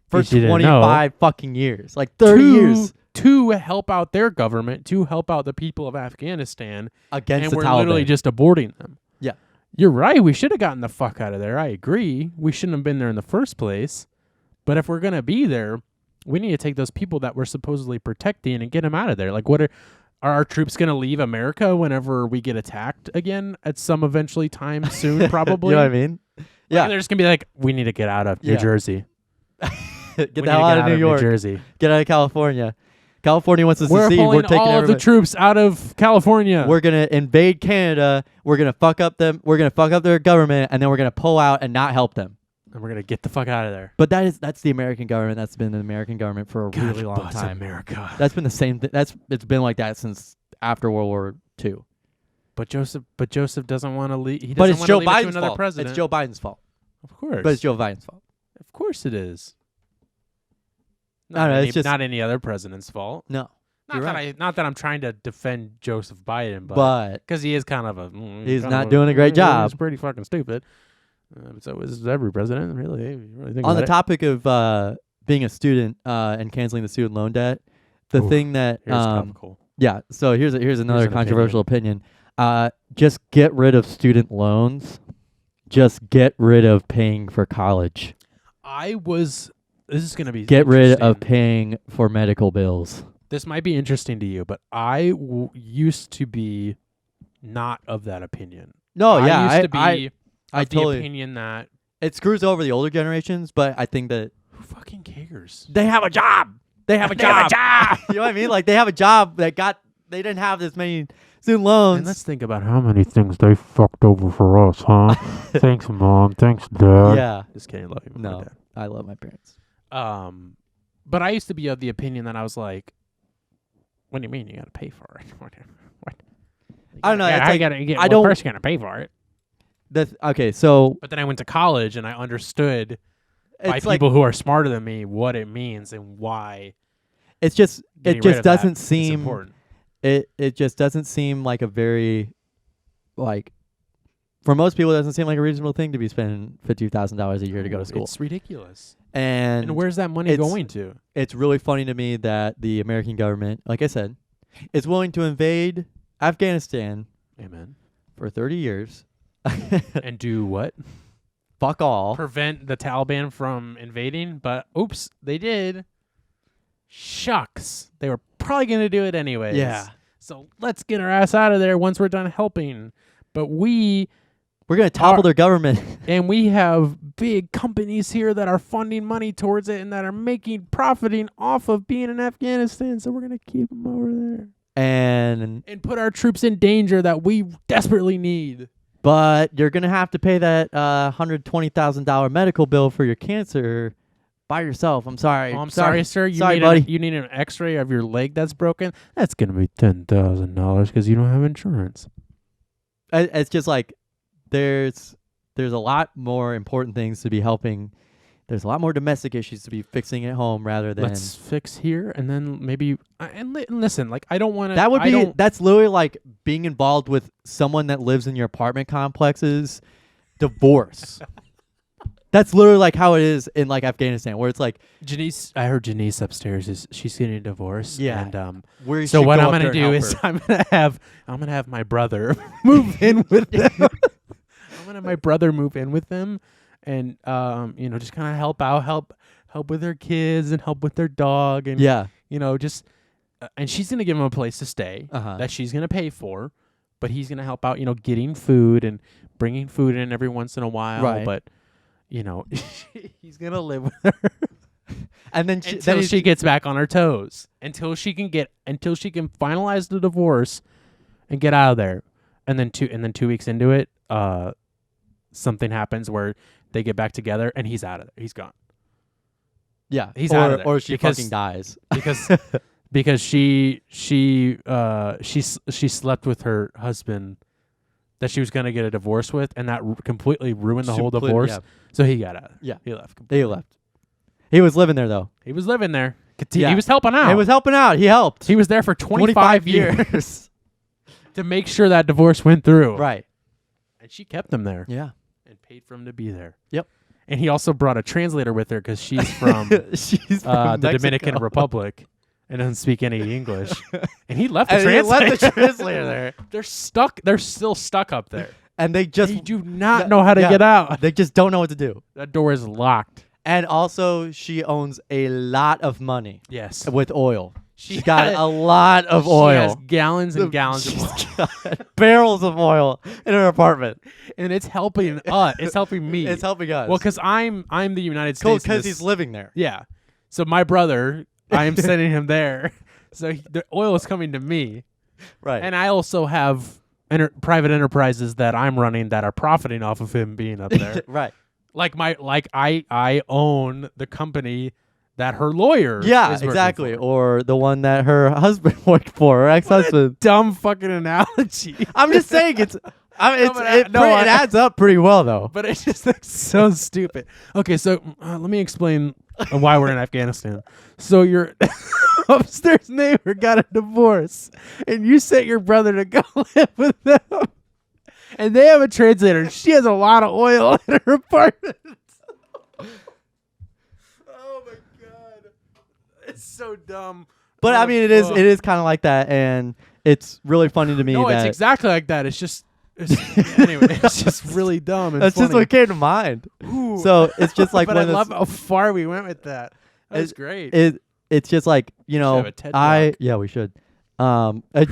for If you didn't 25 fucking years, like 30 years to help out their government, to help out the people of Afghanistan, against and the we're Taliban. literally just aborting them. Yeah. You're right. We should have gotten the fuck out of there. I agree. We shouldn't have been there in the first place. But if we're going to be there, we need to take those people that we're supposedly protecting and get them out of there. Like, Are our troops going to leave America whenever we get attacked again at some eventually time soon, probably? You know what I mean? Yeah. They're just going to be like, we need to get out of New Yeah. Jersey. Get the hell out of New York. New Jersey. Get out of California. California wants us We're to secede. pulling We're taking all of the everybody. troops out of California. We're gonna invade Canada. We're gonna fuck up them. We're gonna fuck up their government, and then we're gonna pull out and not help them. and we're going to get the fuck out of there. But that's the American government. That's been the American government for a really long bless time. America. That's been the same thing. It's been like that since after World War II. But Joseph doesn't want to leave. He But doesn't it's want Joe to leave it to Biden's another fault. president. It's Joe Biden's fault. Of course. But it's Joe Biden's fault. Of course it is. I don't know, Any, it's just- not any other president's fault. No, Not you're that right. not that I'm trying to defend Joseph Biden, but because he is kind of a He's kind not of doing a great job. He's pretty fucking stupid. So is every president, really. If you really think on about the it. topic of being a student and canceling the student loan debt, the Oof, thing that Here's topical. yeah. So here's another an controversial opinion. Just get rid of student loans. Just get rid of paying for college. This is going to be Get rid of interesting. paying for medical bills. This might be interesting to you, but I used to be not of that opinion. No, I yeah, used to be I of the totally. opinion that It screws over the older generations, but I think that who fucking cares? they have a job. They have a job. You know what I mean? Like they have a job they didn't have this many student loans. And let's think about how many things they fucked over for us, huh? Thanks, Mom. Thanks, Dad. yeah. Just kidding. Love you, No, my dad. I love my parents. But I used to be of the opinion that I was like, what do you mean you got to pay for it? What? I don't know. Yeah, it's I like, gotta get. I Of don't- course, you're gonna pay for it. okay, so But then I went to college and I understood by it's like people who are smarter than me what it means and why. it's just getting it rid just of that doesn't is seem important. it just doesn't seem like a very like for most people it doesn't seem like a reasonable thing to be spending $50,000 a year to go to school. It's ridiculous. And where's that money it's- going to? it's really funny to me that the American government, like I said, is willing to invade Afghanistan Amen. for 30 years. And do what? Fuck all. Prevent the Taliban from invading, but oops, they did. Shucks. They were probably going to do it anyways. Yeah. So let's get our ass out of there once we're done helping. But we We're going to topple their government. we have big companies here that are funding money towards it and that are profiting off of being in Afghanistan. So we're going to keep them over there and and put our troops in danger that we desperately need. but you're going to have to pay that $120,000 medical bill for your cancer by yourself. I'm sorry. Oh, I'm sorry, sir. Sorry, buddy. You need an X-ray of your leg that's broken. That's gonna be $10,000 because you don't have insurance. It's just like there's a lot more important things to be helping. There's a lot more domestic issues to be fixing at home rather than Let's fix here and then maybe and listen. Like I don't want to. that would be that's literally like being involved with someone that lives in your apartment complex's divorce. That's literally like how it is in like Afghanistan, where it's like Janice. I heard Janice upstairs she's getting a divorce. Yeah. And where so what I'm gonna do is I'm gonna have my brother move in with them. I'm gonna have my brother move in with them, and just kind of help with their kids and help with their dog, and yeah. just and she's gonna give him a place to stay Uh-huh. that she's gonna pay for, but he's gonna help out, getting food and bringing food in every once in a while, Right. but he's gonna live with her. And then Until she gets back on her toes. Until she can finalize the divorce and get out of there. And then 2 weeks into it, something happens where they get back together and he's out of there. He's gone. yeah, he's or, out of there or she because- fucking dies. Because she slept with her husband that she was gonna get a divorce with, and that completely ruined the whole Complete- divorce. yeah. So he got out. Yeah. He left. They left. He was living there though. He was living there. Yeah. He was helping out. He was helping out. He helped. He was there for 25 years to make sure that divorce went through. Right. And she kept him there Yeah. and paid for him to be there. Yep. And he also brought a translator with her because she's from She's from the Dominican Mexico. Republic and doesn't speak any English. And he left the And he translator. left the translator there. They're stuck. They're still stuck up there. And they just They do not know how to yeah. get out. They just don't know what to do. That door is locked. And also, she owns a lot of money Yes. with oil. She's got a lot of oil. She has gallons and gallons of oil. She's got barrels of oil in her apartment. And it's helping us. It's helping me. It's helping us. Well, because I'm the United cool, States. because he's living there. Yeah. So my brother, I am sending him there. So the oil is coming to me. Right. And I also have private enterprises that I'm running that are profiting off of him being up there. Right. I own the company that her lawyer Yeah, is working exactly. for. Or the one that her husband worked for, her ex-husband. Dumb fucking analogy. I'm just saying it adds up pretty well, though. But it's just like so stupid. Okay, so let me explain why we're in Afghanistan. So your upstairs neighbor got a divorce, and you sent your brother to go live with them. And they have a translator. And she has a lot of oil in her apartment. Oh my god, it's so dumb. But I mean, it is kind of like that, and it's really funny to me. No, that it's exactly like that. It's just anyway. It's just really dumb. And that's funny. just what came to mind. Ooh. So it's just like but one I of love those, how far we went with that. That was great. It's just like, you know, have a TED Talk. yeah, we should.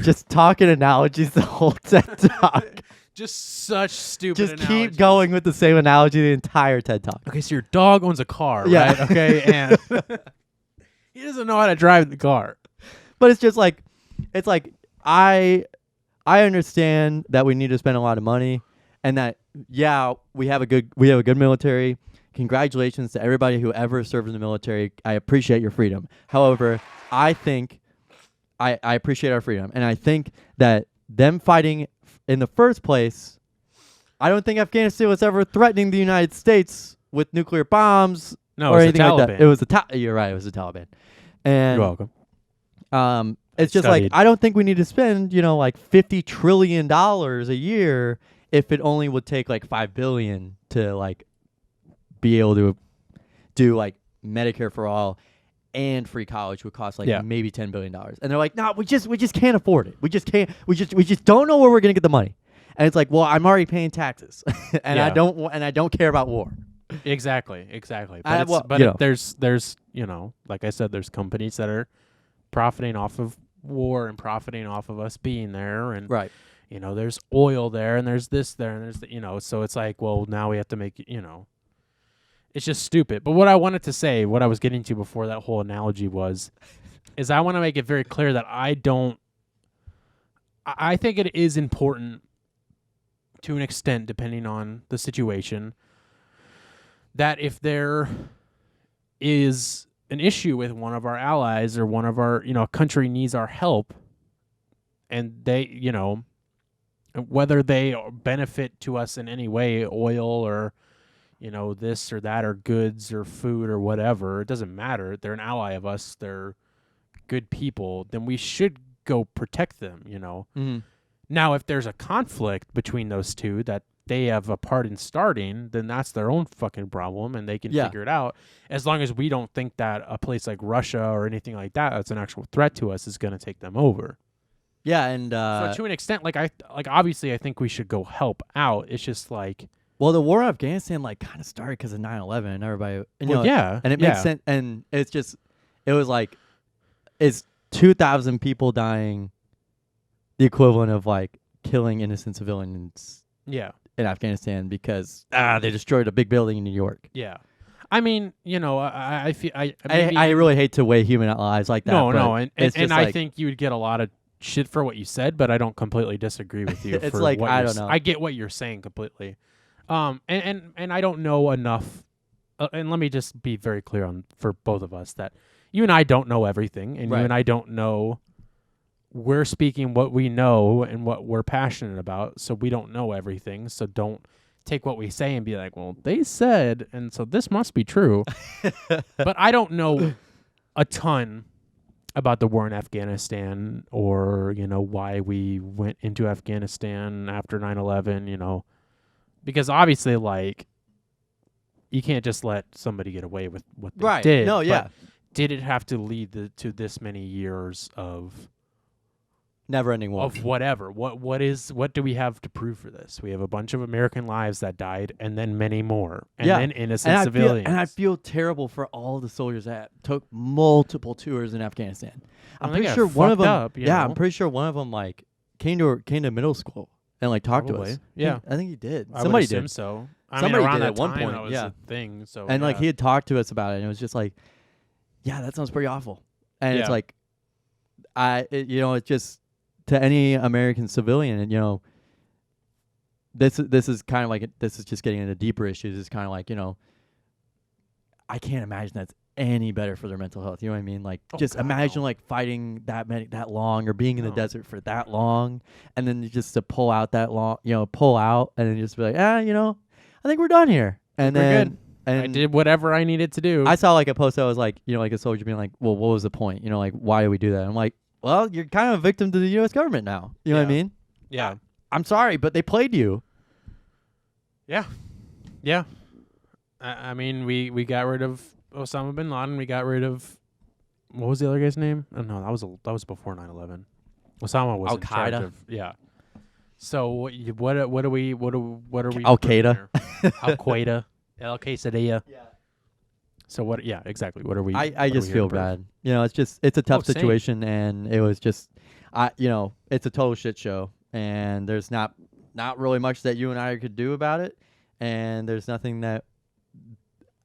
Just talking analogies the whole TED Talk. Just such stupid. Just analogies. keep going with the same analogy the entire TED Talk. Okay, so your dog owns a car, Yeah. right? Okay, and he doesn't know how to drive the car. But it's just like, it's like I understand that we need to spend a lot of money, and that we have a good military. Congratulations to everybody who ever served in the military. I appreciate your freedom. However, I think I appreciate our freedom, and I think that them fighting in the first place, I don't think Afghanistan was ever threatening the United States with nuclear bombs No, or it's anything the like Taliban. that. It was you're right. It was the Taliban, and You're welcome. it's just studied. like, I don't think we need to spend, like $50 trillion a year if it only would take like $5 billion to like be able to do like Medicare for all and free college would cost like maybe $10 billion. And they're like, no, we just can't afford it. We just don't know where we're gonna get the money. And it's like, well, I'm already paying taxes, and I don't care about war. Exactly. But there's like I said, there's companies that are profiting off of war and profiting off of us being there, and Right. There's oil there, and there's this there, and there's so it's like, well, now we have to make it's just stupid. But what I wanted to say, what I was getting to before that whole analogy is I want to make it very clear that I think it is important to an extent, depending on the situation, that if there is an issue with one of our allies or one of our, a country needs our help, and they, whether they benefit to us in any way, oil or, this or that or goods or food or whatever, it doesn't matter. They're an ally of us. They're good people. Then we should go protect them, Mm-hmm. Now, if there's a conflict between those two that they have a part in starting, then that's their own fucking problem, and they can figure it out. As long as we don't think that a place like Russia or anything like that that's an actual threat to us is going to take them over. Yeah, and so to an extent, obviously I think we should go help out. It's just like, well, the war in Afghanistan kind of started because of 9/11, and everybody, and it makes sense. And it's just, it was like, it's 2,000 people dying, the equivalent of like killing innocent civilians. Yeah. In Afghanistan because they destroyed a big building in New York. Yeah, I mean, I feel I really hate to weigh human lives like that. No, and I like, think you would get a lot of shit for what you said, but I don't completely disagree with you. It's for like, what I don't know. I get what you're saying completely, and I don't know enough. And let me just be very clear for both of us that you and I don't know everything, and you and I don't know. We're speaking what we know and what we're passionate about, so we don't know everything. So don't take what we say and be like, well, they said, and so this must be true. But I don't know a ton about the war in Afghanistan or, why we went into Afghanistan after 9/11, because obviously, you can't just let somebody get away with what they did. No, yeah. But did it have to lead to this many years of never-ending war. of whatever. What do we have to prove for this? We have a bunch of American lives that died, and then many more, and then innocent civilians. And I feel terrible for all the soldiers that took multiple tours in Afghanistan. I'm pretty sure one of them. I'm pretty sure one of them like came to middle school and like talked to us. Yeah, I think he did. I Somebody would assume did. so. Somebody around did that at one time, point, that was a thing. So And like he had talked to us about it, and it was just like, yeah, that sounds pretty awful. And it's like, it's just to any American civilian, and this is kind of like this is just getting into deeper issues. It's kind of like I can't imagine that's any better for their mental health. You know what I mean? Like imagine like fighting that long, or being in the desert for that long, and then just to pull out that long, pull out, and then just be like, I think we're done here. And then good. And I did whatever I needed to do. I saw like a post that was like, like a soldier being like, well, what was the point? Like, why do we do that? I'm like, well, you're kind of a victim to the U.S. government now. You know what I mean? Yeah. I'm sorry, but they played you. Yeah. Yeah. I mean, we got rid of Osama bin Laden. We got rid of, what was the other guy's name? Oh, no, that was before 9/11. Osama was in charge Al-Qaeda. of, yeah. So what are we? Al Qaeda, Al Qaeda, Al Qaeda. Yeah. So what? Yeah, exactly. What are we? I just feel bad. It's a tough situation, and it was just, it's a total shit show, and there's not really much that you and I could do about it, and there's nothing that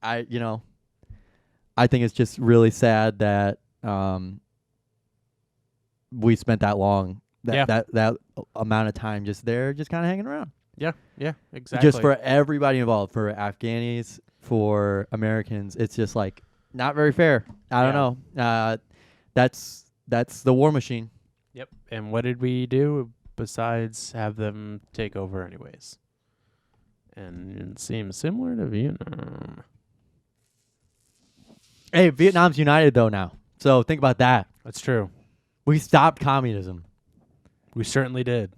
I think it's just really sad that we spent that long. That amount of time just there, just kind of hanging around. Yeah, exactly. Just for everybody involved, for Afghanis, for Americans, it's just like not very fair. I don't know. That's the war machine. Yep. And what did we do besides have them take over anyways? And it seems similar to Vietnam. Hey, Vietnam's united though now. So think about that. That's true. We stopped communism. We certainly did.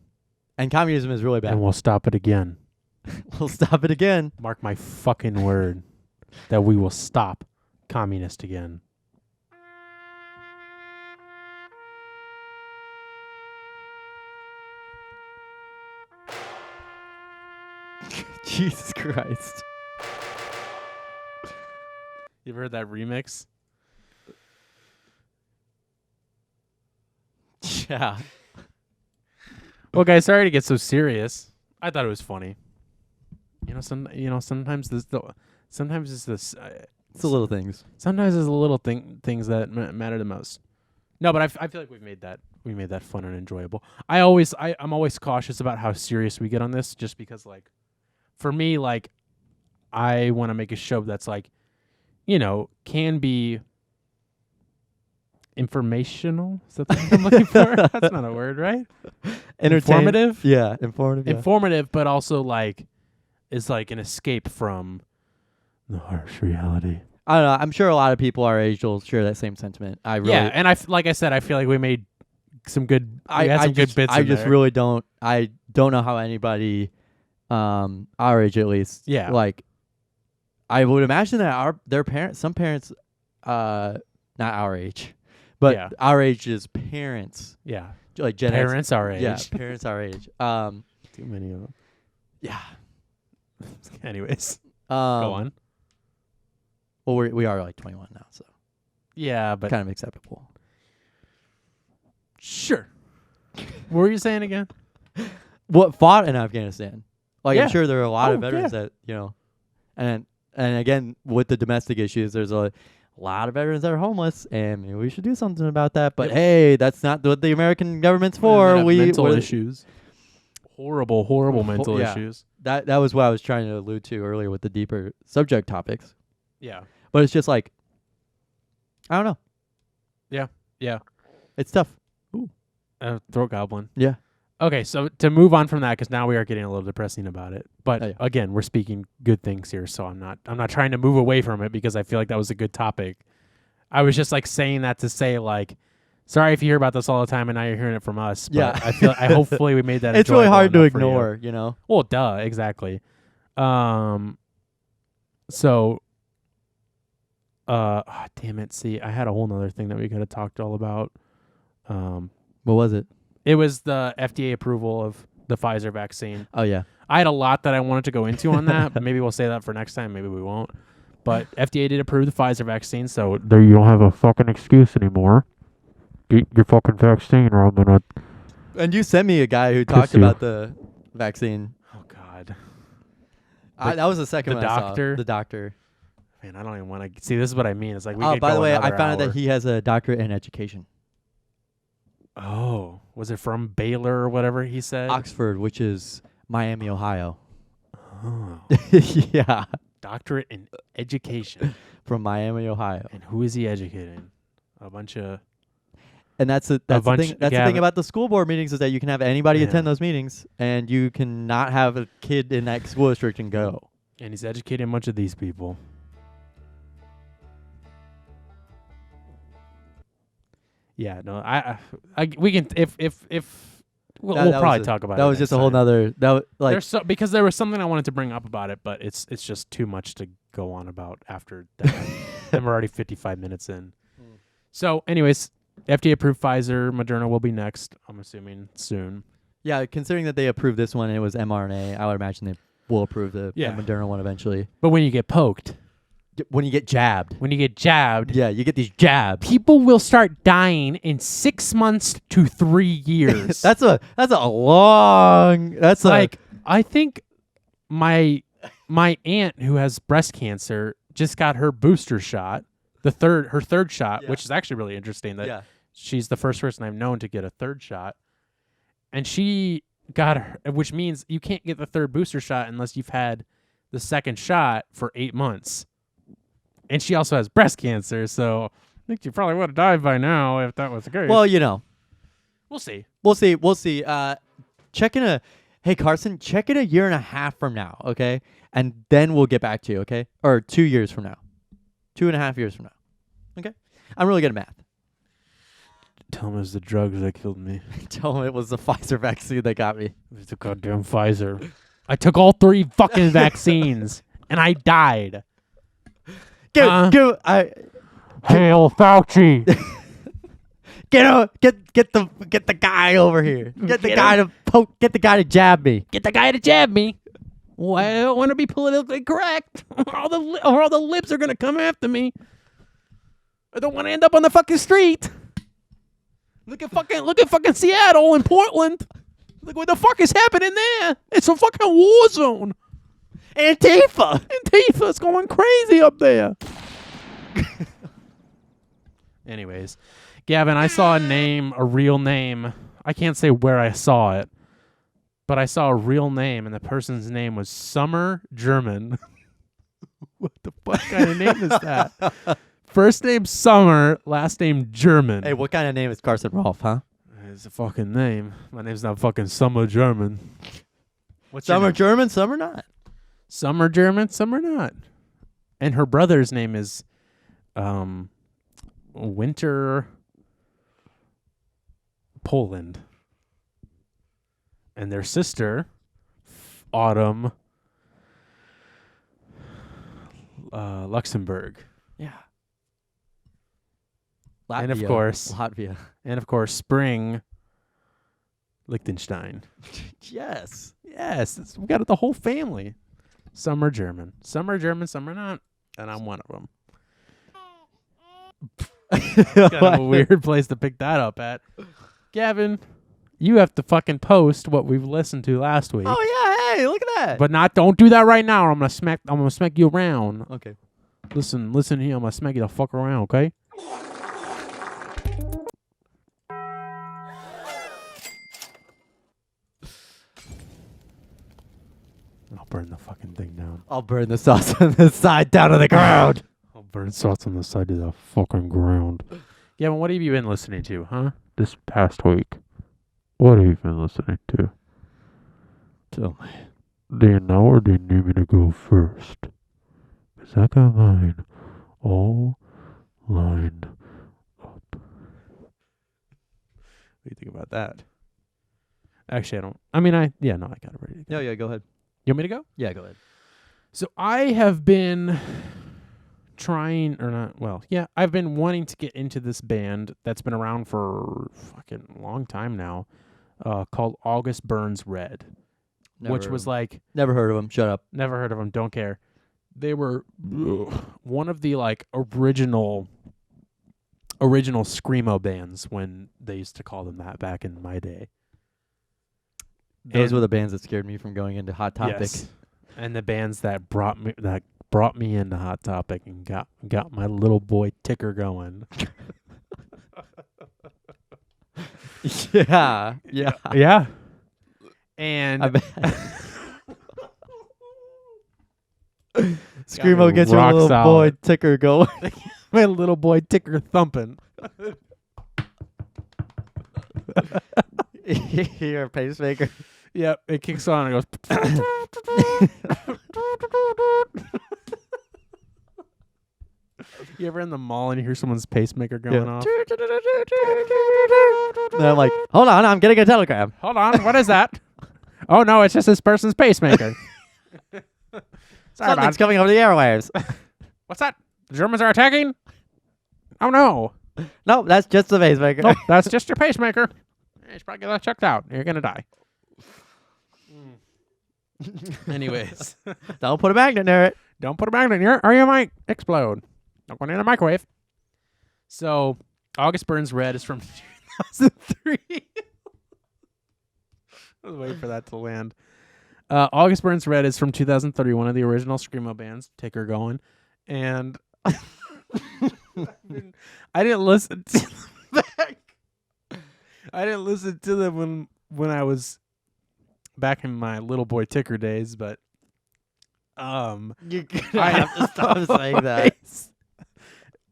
And communism is really bad. And we'll stop it again. We'll stop it again. Mark my fucking word that we will stop communist again. Jesus Christ. You've heard that remix? Yeah. Well, guys, sorry to get so serious. I thought it was funny. Sometimes it's the little things. Sometimes it's the little things that matter the most. No, but I feel like we made that fun and enjoyable. I'm always cautious about how serious we get on this, just because, like, for me, like, I want to make a show that's like, can be informational. Is that the word I'm looking for? That's not a word, right? Informative? Yeah, informative. Yeah. Informative, but also like is like an escape from the harsh reality. I don't know. I'm sure a lot of people our age will share that same sentiment. And like I said, I feel like we made some good. We had some good bits. I just really don't. I don't know how anybody, our age at least. Yeah. Like, I would imagine that some parents, not our age, but our age's parents. Yeah. Like Gen parents X, our age. Yeah, parents our age. Too many of them. Yeah. Anyways, go on. Well, we are like 21 now, so yeah, but kind of acceptable. Sure. What were you saying again? What fought in Afghanistan? Like, I'm sure there are a lot of veterans that and again with the domestic issues, there's a lot of veterans that are homeless, and maybe we should do something about that. But hey, that's not what the American government's for. Mental issues. Horrible mental issues. That was what I was trying to allude to earlier with the deeper subject topics. Yeah. But it's just like, I don't know. Yeah. It's tough. Ooh. Throat goblin. Yeah. Okay, so to move on from that, because now we are getting a little depressing about it. But again, we're speaking good things here, so I'm not trying to move away from it because I feel like that was a good topic. I was just like saying that to say like, sorry if you hear about this all the time and now you're hearing it from us. But yeah. I hopefully we made that. It's really hard to ignore, Well, duh, exactly. So, damn it. See, I had a whole nother thing that we could have talked all about. What was it? It was the FDA approval of the Pfizer vaccine. Oh yeah. I had a lot that I wanted to go into on that, but maybe we'll say that for next time. Maybe we won't. But FDA did approve the Pfizer vaccine, so there you don't have a fucking excuse anymore. Get your fucking vaccine, or I'm gonna. And you sent me a guy who talked you. about the vaccine. Oh God. That was the second the one I saw. doctor? The doctor. Man, I don't even want to see. This is what I mean. It's like we Oh, could by go the way, I another found out hour. that he has a doctorate in education. Oh, was it from Baylor or whatever he said? Oxford, which is Miami, Ohio. Oh, Yeah. doctorate in education. From Miami, Ohio. And who is he educating? A bunch of. And that's the thing. bunch- That's the Gavin- thing about the school board meetings is that you can have anybody Yeah. attend those meetings, and you cannot have a kid in that school district and go. And he's educating a bunch of these people. Yeah, no, we can if we'll That was probably a- talk about it. That was just a whole nother. That was like There's because there was something I wanted to bring up about it, but it's just too much to go on about after that. And we're already 55 minutes in. So, anyways, FDA approved Pfizer, Moderna will be next. I'm assuming soon. yeah. Considering that they approved this one and it was mRNA, I would imagine they will approve the Yeah. Moderna one eventually. But when you get poked, When you get jabbed, when you get jabbed, yeah, you get these jabs. people will start dying in 6 months to 3 years. That's a long. That's like I think my aunt who has breast cancer just got her booster shot, her third shot, Yeah. which is actually really interesting that yeah. she's the first person I've known to get a third shot, and she got her, which means you can't get the third booster shot unless you've had the second shot for 8 months, and she also has breast cancer, so I think she probably would have died by now if that was the case. Well, you know, we'll see. we'll see. We'll see. Hey Carson, check in a year and a half from now, okay? And then we'll get back to you, okay? Or 2 years from now, 2.5 years from now, okay? I'm really good at math. Tell him it was the drugs that killed me. Tell him it was the Pfizer vaccine that got me. It was the goddamn Pfizer. I took all 3 fucking vaccines and I died. Hail Fauci. Get the guy over here. Get the guy to jab me. Get the guy to jab me. Well, I don't want to be politically correct. all the libs are gonna come after me. I don't want to end up on the fucking street. Look at fucking Seattle and Portland. Look what the fuck is happening there. It's a fucking war zone. Antifa's going crazy up there. Anyways, Gavin, I saw a real name. I can't say where I saw it, but I saw a real name, and the person's name was Summer German. What the fuck kind of name is that? First name Summer, last name German. Hey, what kind of name is Carson Rolfe, huh? It's a fucking name. My name's not fucking Summer German. What's your Some are name? German, some are not. Some are German, some are not. And her brother's name is Winter Poland. And their sister, Autumn Luxembourg. Yeah. And of course- Latvia. And of course, Spring Liechtenstein. Yes. Yes, we got the whole family. Some are German. Some are German, some are not. And I'm one of them. Kind of a weird place to pick that up at. Gavin, you have to fucking post what we've listened to last week. Oh yeah, hey, look at that. But don't do that right now or I'm gonna smack you around. Okay. Listen here, I'm gonna smack you the fuck around, okay? I'll burn the fucking thing down. I'll burn the sauce on the side down to the ground. I'll burn sauce on the side of the fucking ground. Gavin, what have you been listening to, huh? This past week. What have you been listening to? Tell me. Do you know or do you need me to go first? Because I got mine all lined up. What do you think about that? Actually, I don't. I got it ready to go. Yeah, go ahead. You want me to go? Yeah, go ahead. So I have been I've been wanting to get into this band that's been around for fucking long time now. called August Burns Red, Never which heard was of 'em. like, Never heard of him. Shut up. never heard of them, don't care. They were one of the like original screamo bands when they used to call them that back in my day. Those were the bands that scared me from going into Hot Topic. Yes. And the bands that brought me into Hot Topic and got my little boy ticker going. Yeah. Yeah. Yeah. And I bet. Screamo gets your rock little boy solid. ticker going. my little boy ticker thumping. You're a pacemaker. Yep, it kicks on and goes. You ever in the mall and you hear someone's pacemaker going off? And I'm like, hold on, I'm getting a telegram. Hold on, what is that? Oh no, it's just this person's pacemaker. Sorry, Something's bud. coming over the airwaves. What's that? The Germans are attacking? Oh no. No, that's just the pacemaker. Nope, that's just your pacemaker. You should probably get that checked out. You're gonna die. Anyways, Don't put a magnet near it. don't put a magnet in here or you might explode. Don't go near the microwave. So, August Burns Red is from 2003. I was waiting for that to land. August Burns Red is from 2003, one of the original Screamo bands. Take her going. And I didn't listen to them back. I didn't listen to them when I was back in my little boy ticker days, but You're gonna have to stop saying that.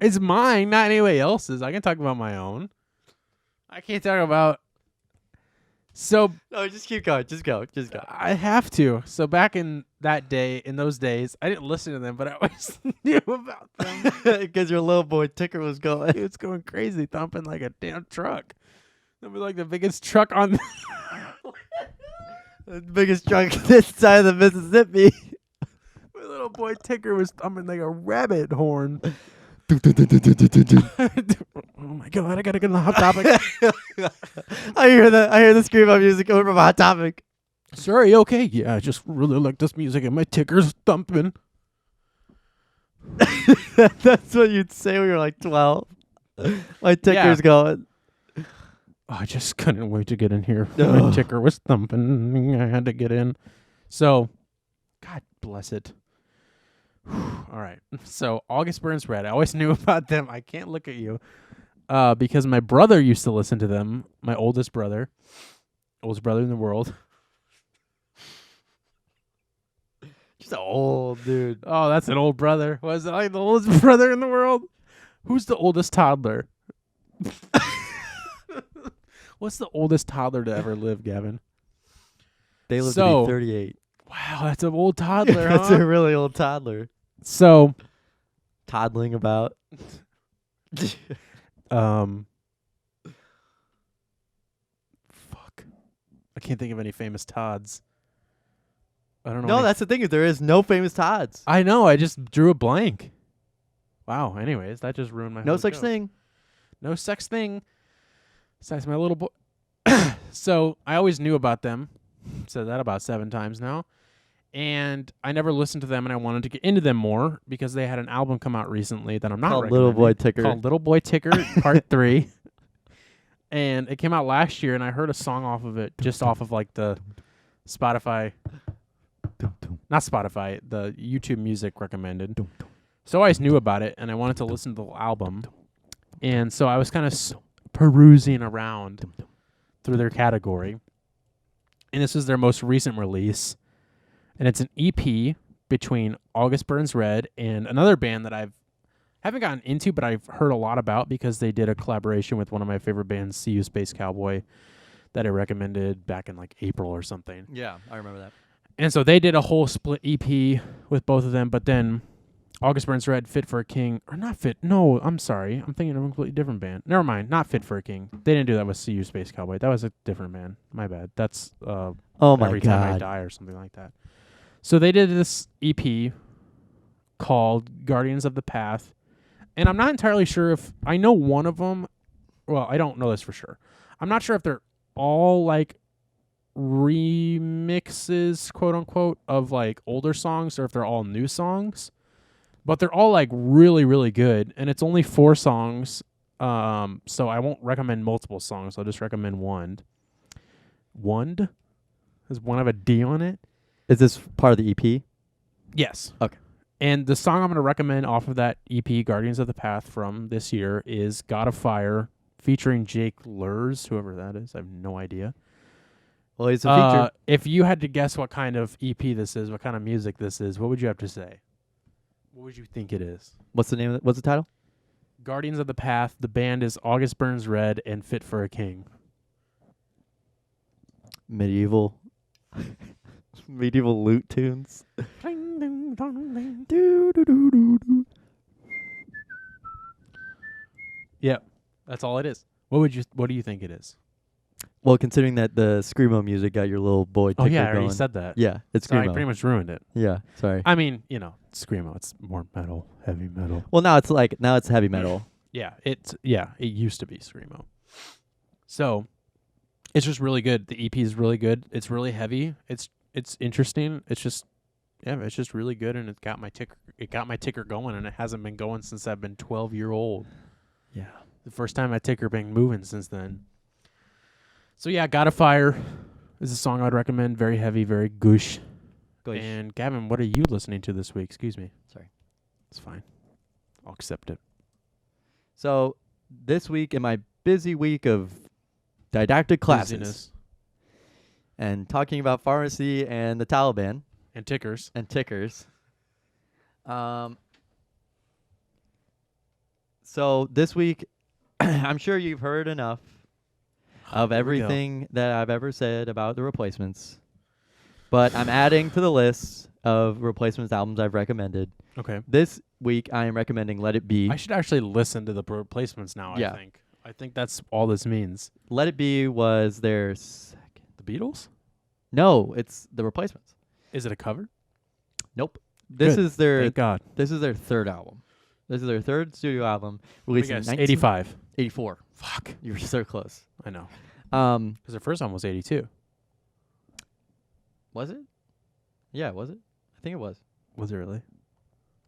It's mine, not anybody else's. I can talk about my own. I can't talk about. So No, just keep going. Just go. Just go. I have to. So back in those days, I didn't listen to them, but I always knew about them. Because your little boy ticker was going. It's going crazy, thumping like a damn truck. It'll be like the biggest truck on The biggest truck this side of the Mississippi. my little boy ticker was thumping like a rabbit horn. Oh my god, I gotta get on the Hot Topic. I hear the screamo music coming from Hot Topic. Sir, are you okay? Yeah, I just really like this music and my ticker's thumping. That's what you'd say when you were like 12. My ticker's Yeah. going. Oh, I just couldn't wait to get in here. My Ugh. ticker was thumping. I had to get in. So, God bless it. All right. So, August Burns Red. I always knew about them. I can't look at you. Because my brother used to listen to them. My oldest brother in the world. Just an old dude. Oh, that's an old brother. Was it like the oldest brother in the world? Who's the oldest toddler? What's the oldest toddler to ever live, Gavin? They live to So- be 38. Wow, that's an old toddler, That's huh? a really old toddler. So, Toddling about. fuck. I can't think of any famous Todds. I don't know. No, any- that's the thing. Is there is no famous Todds. I know. I just drew a blank. Wow. Anyways, that just ruined my. No whole such joke. thing. No such thing. Besides my little boy. So I always knew about them. Said that about 7 times now. And I never listened to them, and I wanted to get into them more because they had an album come out recently that I'm not Called Little recommending, Boy Ticker. called Little Boy Ticker Part 3. And it came out last year, and I heard a song off of it, just off of like the Spotify, not Spotify, the YouTube Music recommended. So I always knew about it, and I wanted to listen to the album. And so I was kind of perusing around through their category. And this is their most recent release. And it's an EP between August Burns Red and another band that haven't gotten into, but I've heard a lot about because they did a collaboration with one of my favorite bands, See You Space Cowboy, that I recommended back in like April or something. Yeah, I remember that. And so they did a whole split EP with both of them, but then August Burns Red, Fit for a King, or not Fit. No, I'm sorry. I'm thinking of a completely different band. Never mind. Not Fit for a King. They didn't do that with See You Space Cowboy. That was a different band. My bad. That's Oh my Every Time I god. Die or something like that. So they did this EP called Guardians of the Path. And I'm not entirely sure if I know one of them. Well, I don't know this for sure. I'm not sure if they're all like remixes, quote unquote, of like older songs, or if they're all new songs. But they're all like really, really good, and it's only 4 songs. So I won't recommend multiple songs. I'll just recommend one. One? Does one have a D on it? Is this part of the EP? Yes. Okay. And the song I'm going to recommend off of that EP, Guardians of the Path, from this year is God of Fire, featuring Jake Lurs, whoever that is. I have no idea. Well, he's a feature. If you had to guess what kind of EP this is, what kind of music this is, what would you have to say? What would you think it is? What's the name of it? What's the title? Guardians of the Path. The band is August Burns Red and Fit for a King. Medieval loot tunes. Yep, that's all it is. What do you think it is? Well, considering that the screamo music got your little boy ticker Oh yeah, I going. already said that. Yeah, it's So I screamo. pretty much ruined it. Yeah, sorry. I mean, screamo. It's more metal, heavy metal. Well, now it's heavy metal. Yeah, it used to be screamo. So, it's just really good. The EP is really good. It's really heavy. It's interesting. It's just really good, and it got my ticker going, and it hasn't been going since I've been 12-year-old. Yeah. The first time my ticker been moving since then. So yeah, God of Fire is a song I'd recommend. Very heavy, very goosh. And Gavin, what are you listening to this week? Excuse me. Sorry. It's fine. I'll accept it. So this week, in my busy week of didactic classes Busyness. and talking about pharmacy and the Taliban And tickers. and tickers, so this week, I'm sure you've heard enough of Here we go. everything that I've ever said about the Replacements, but I'm adding to the list of Replacements albums I've recommended. Okay. This week, I am recommending Let It Be. I should actually listen to the Replacements now, Yeah. I think that's all this means. Let It Be was their second. The Beatles? No, it's the Replacements. Is it a cover? Nope. This Good. is their Thank God. third album. This is their third studio album, Let me released in guess, 85. 1984. Fuck. You were so close. I know. Um, Because their first one was 82. was it? Yeah, was it? I think it was. Was it really?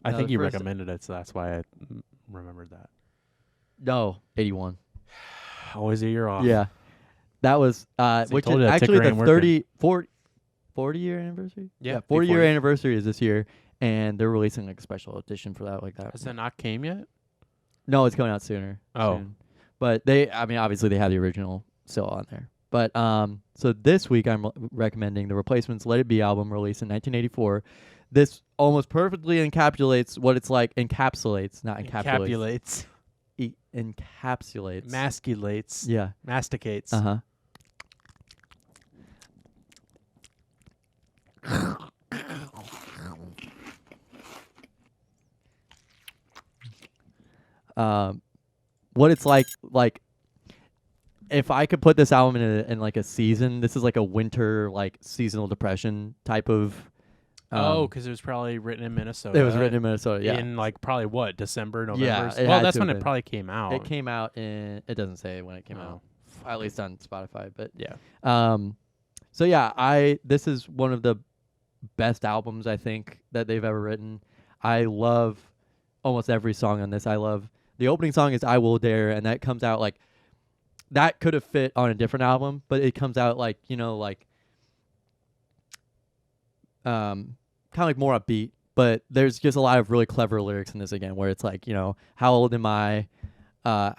I No, think the you first- recommended it, so that's why I remembered that. No, 81. Always a year off. Yeah. That was they which told is you that actually ticker the ain't working. 40 year anniversary? Yeah, 40 year before- anniversary is this year, and they're releasing like a special edition for that, like that. Has that not came yet? No, it's coming out sooner. Oh. soon. But obviously they have the original still on there. But so this week I'm recommending the Replacements Let It Be album, released in 1984. This almost perfectly encapsulates what it's like. Encapsulates, not encapsulates. Encapsulates. Masculates. Yeah. Masticates. Uh huh. What it's like if I could put this album in like a season, this is like a winter, like seasonal depression type of. Because it was probably written in Minnesota. It was written in Minnesota. Yeah. In like probably what, December, November? Yeah, it Well, had that's to when have it been. probably came out. It came out in. It doesn't say when it came out, Oh, at least on Spotify. But yeah. so yeah, this is one of the best albums I think that they've ever written. I love almost every song on this. I love the opening song is "I Will Dare," and that comes out like that could have fit on a different album, but it comes out like kind of like more upbeat. But there's just a lot of really clever lyrics in this again, where it's like how old am I? I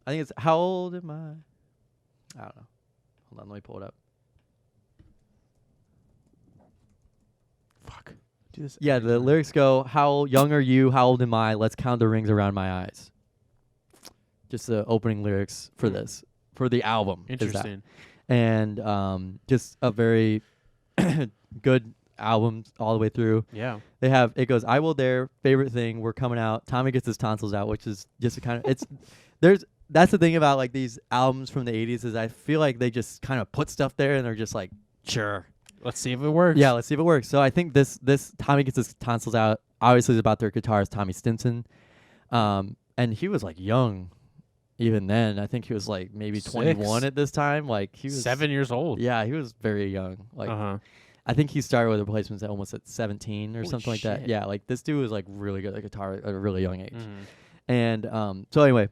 think it's how old am I? I don't know. Hold on, let me pull it up. Fuck. Do this Yeah, every the time. lyrics go, how young are you? How old am I? Let's count the rings around my eyes. Just the opening lyrics for this, for the album. is that. Interesting. And just a very good album all the way through. Yeah. It goes, I Will Dare, favorite thing, we're coming out. Tommy gets his tonsils out, which is just a kind of, that's the thing about like these albums from the 80s is I feel like they just kind of put stuff there and they're just like, sure. Let's see if it works. Yeah, let's see if it works. So I think this Tommy gets his tonsils out obviously is about their guitarist Tommy Stinson. And he was like young even then, I think he was like maybe 6. 21 at this time. Like he was 7 years old. Yeah, he was very young. Like I think he started with the Replacements almost at 17 or Holy something like that. shit. Yeah, like this dude was like really good at guitar at a really young age. Mhm. And so anyway,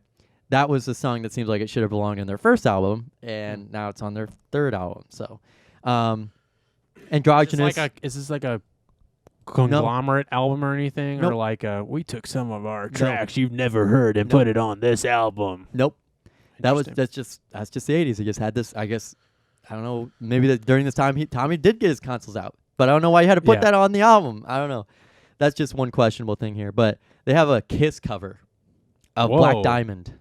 that was a song that seems like it should have belonged in their first album, and now it's on their third album. So, Androgynous. Is this like a conglomerate album or anything, Nope. or like we took some of our tracks you've never heard and put it on this album? Nope. That's Interesting. just the 80s. He just had this. I guess I don't know. Maybe that during this time Tommy did get his consoles out, but I don't know why he had to put that on the album. I don't know. That's just one questionable thing here. But they have a Kiss cover of Black Diamond.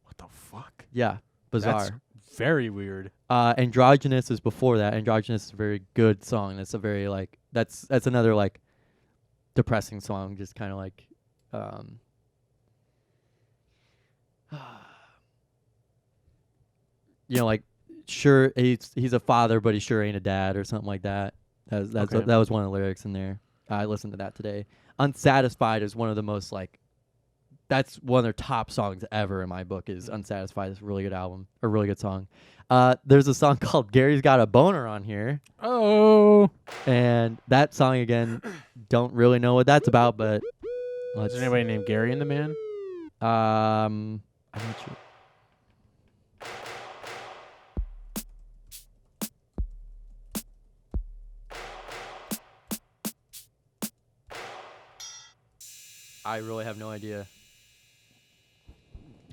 What the fuck? Yeah, bizarre. That's very weird. Androgynous is before that. Androgynous is a very good song. That's a very like that's another like depressing song. Just kind of like you know, like sure he's a father, but he sure ain't a dad or something like that. That was one of the lyrics in there. I listened to that today. Unsatisfied is one of the most like that's one of their top songs ever in my book is Unsatisfied. It's a really good album, a really good song. There's a song called Gary's Got a Boner on here. Oh. And that song, again, don't really know what that's about, but Is there anybody named Gary in the band? I'm not sure. I really have no idea.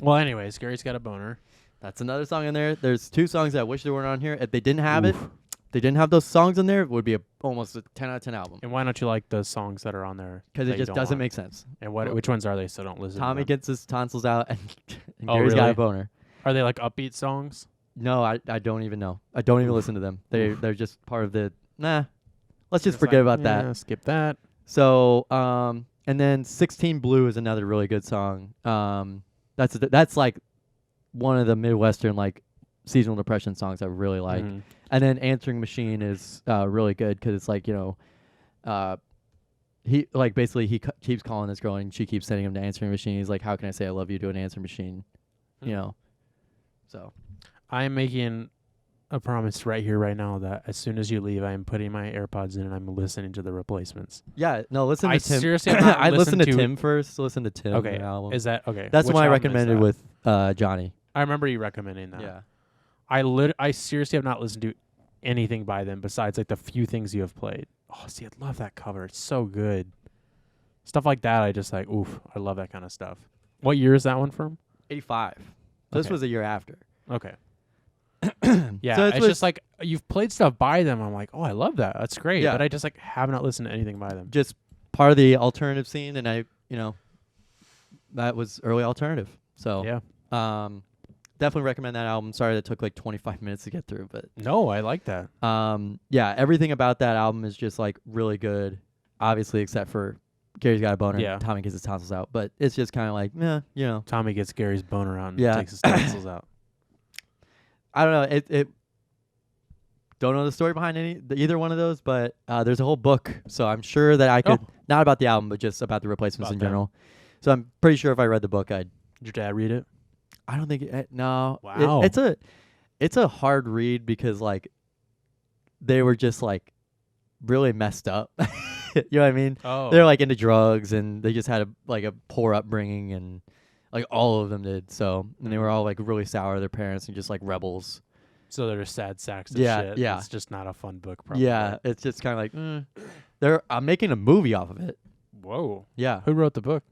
Well, anyways, Gary's Got a Boner. That's another song in there. There's 2 songs that I wish they weren't on here. If they didn't have they didn't have those songs in there, it would be almost a 10 out of 10 album. And why don't you like the songs that are on there? Because it just doesn't make sense. And which ones are they? So don't listen. Tommy to them. gets his tonsils out, and Oh, Gary's got really? a boner. Are they like upbeat songs? No, I don't even know. I don't even listen to them. They're just part of the nah. Let's just It's forget like, about that. yeah, skip that. So and then 16 Blue is another really good song. That's like one of the Midwestern like seasonal depression songs I really like. Mhm. And then Answering Machine is really good because it's like, you know, he like basically he keeps calling this girl and she keeps sending him to Answering Machine. He's like, how can I say I love you to an answering machine? You know. So I am making a promise right here, right now, that as soon as you leave, I am putting my AirPods in and I'm listening to the Replacements. yeah, no, listen to Tim. Seriously, have not I listened to listened Tim first. Listen to Tim. Okay, their album. is that okay? That's Which one I album is recommended that? with Johnny. I remember you recommending that. Yeah. I seriously have not listened to anything by them besides like the few things you have played. Oh, see, I love that cover. It's so good. Stuff like that, I just like, oof, I love that kind of stuff. What year is that one from? 85. This Okay. was a year after. Okay. Yeah, So it's just like you've played stuff by them. I'm like, oh, I love that. That's great. Yeah. But I just like have not listened to anything by them. just part of the alternative scene, and that was early alternative. So Yeah. definitely recommend that album. Sorry that took like 25 minutes to get through, but No, I like that. yeah, everything about that album is just like really good. Obviously, except for Gary's Got a Boner. Yeah. Tommy gets his tonsils out, but it's just kind of like, you know, Tommy gets Gary's boner out and Yeah. takes his tonsils out. I don't know. It don't know the story behind either one of those, but there's a whole book, so I'm sure that I could not about the album, but just about the Replacements About in them. general. So I'm pretty sure if I read the book, I'd. Did your dad read it? I don't think no. Wow. It's a hard read because like they were just like really messed up. You know what I mean? Oh. They're like into drugs and they just had a poor upbringing and like all of them did. So and they were all like really sour to their parents and just like rebels. So they're just sad sacks of Yeah, shit. yeah. It's just not a fun book, probably. Yeah, it's just kind of like I'm making a movie off of it. Whoa. Yeah. Who wrote the book?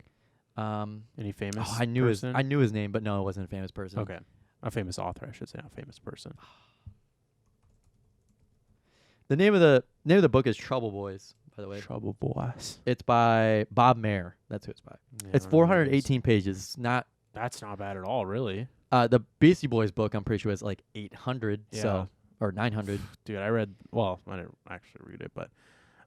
Um. Any famous I knew person? his name, but no, it wasn't a famous person. Okay. A famous author, I should say, not a famous person. The name of the book is Trouble Boys, by the way. Trouble Boys. It's by Bob Mayer. That's who it's by. Yeah, It's I don't know who it is. 418 pages. Not That's not bad at all, really. the Beastie Boys book. I'm pretty sure is like 800. Yeah. So or 900. Dude, I didn't actually read it, but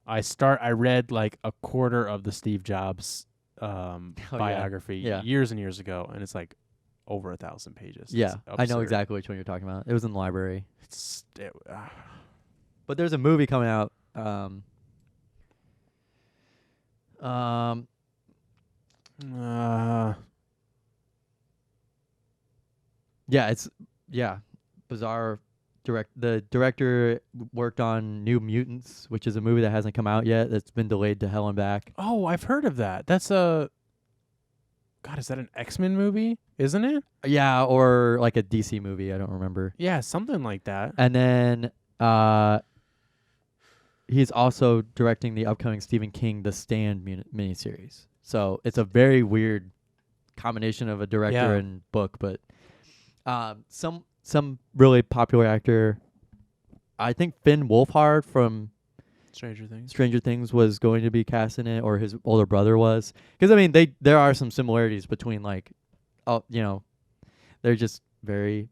I read like a quarter of the Steve Jobs biography Yeah. years and years ago, and it's like over 1,000 pages. Yeah, It's I know absurd. exactly which one you're talking about. It was in the library. It, But there's a movie coming out. it's bizarre. The director worked on New Mutants, which is a movie that hasn't come out yet. That's been delayed to hell and back. Oh, I've heard of that. That's a. God, is that an X-Men movie? Isn't it? Yeah, or like a DC movie. I don't remember. Yeah, something like that. And then he's also directing the upcoming Stephen King The Stand miniseries. So it's a very weird combination of a director and book, but some really popular actor. I think Finn Wolfhard from Stranger Things was going to be cast in it, or his older brother was. Because I mean, there are some similarities between like, they're just very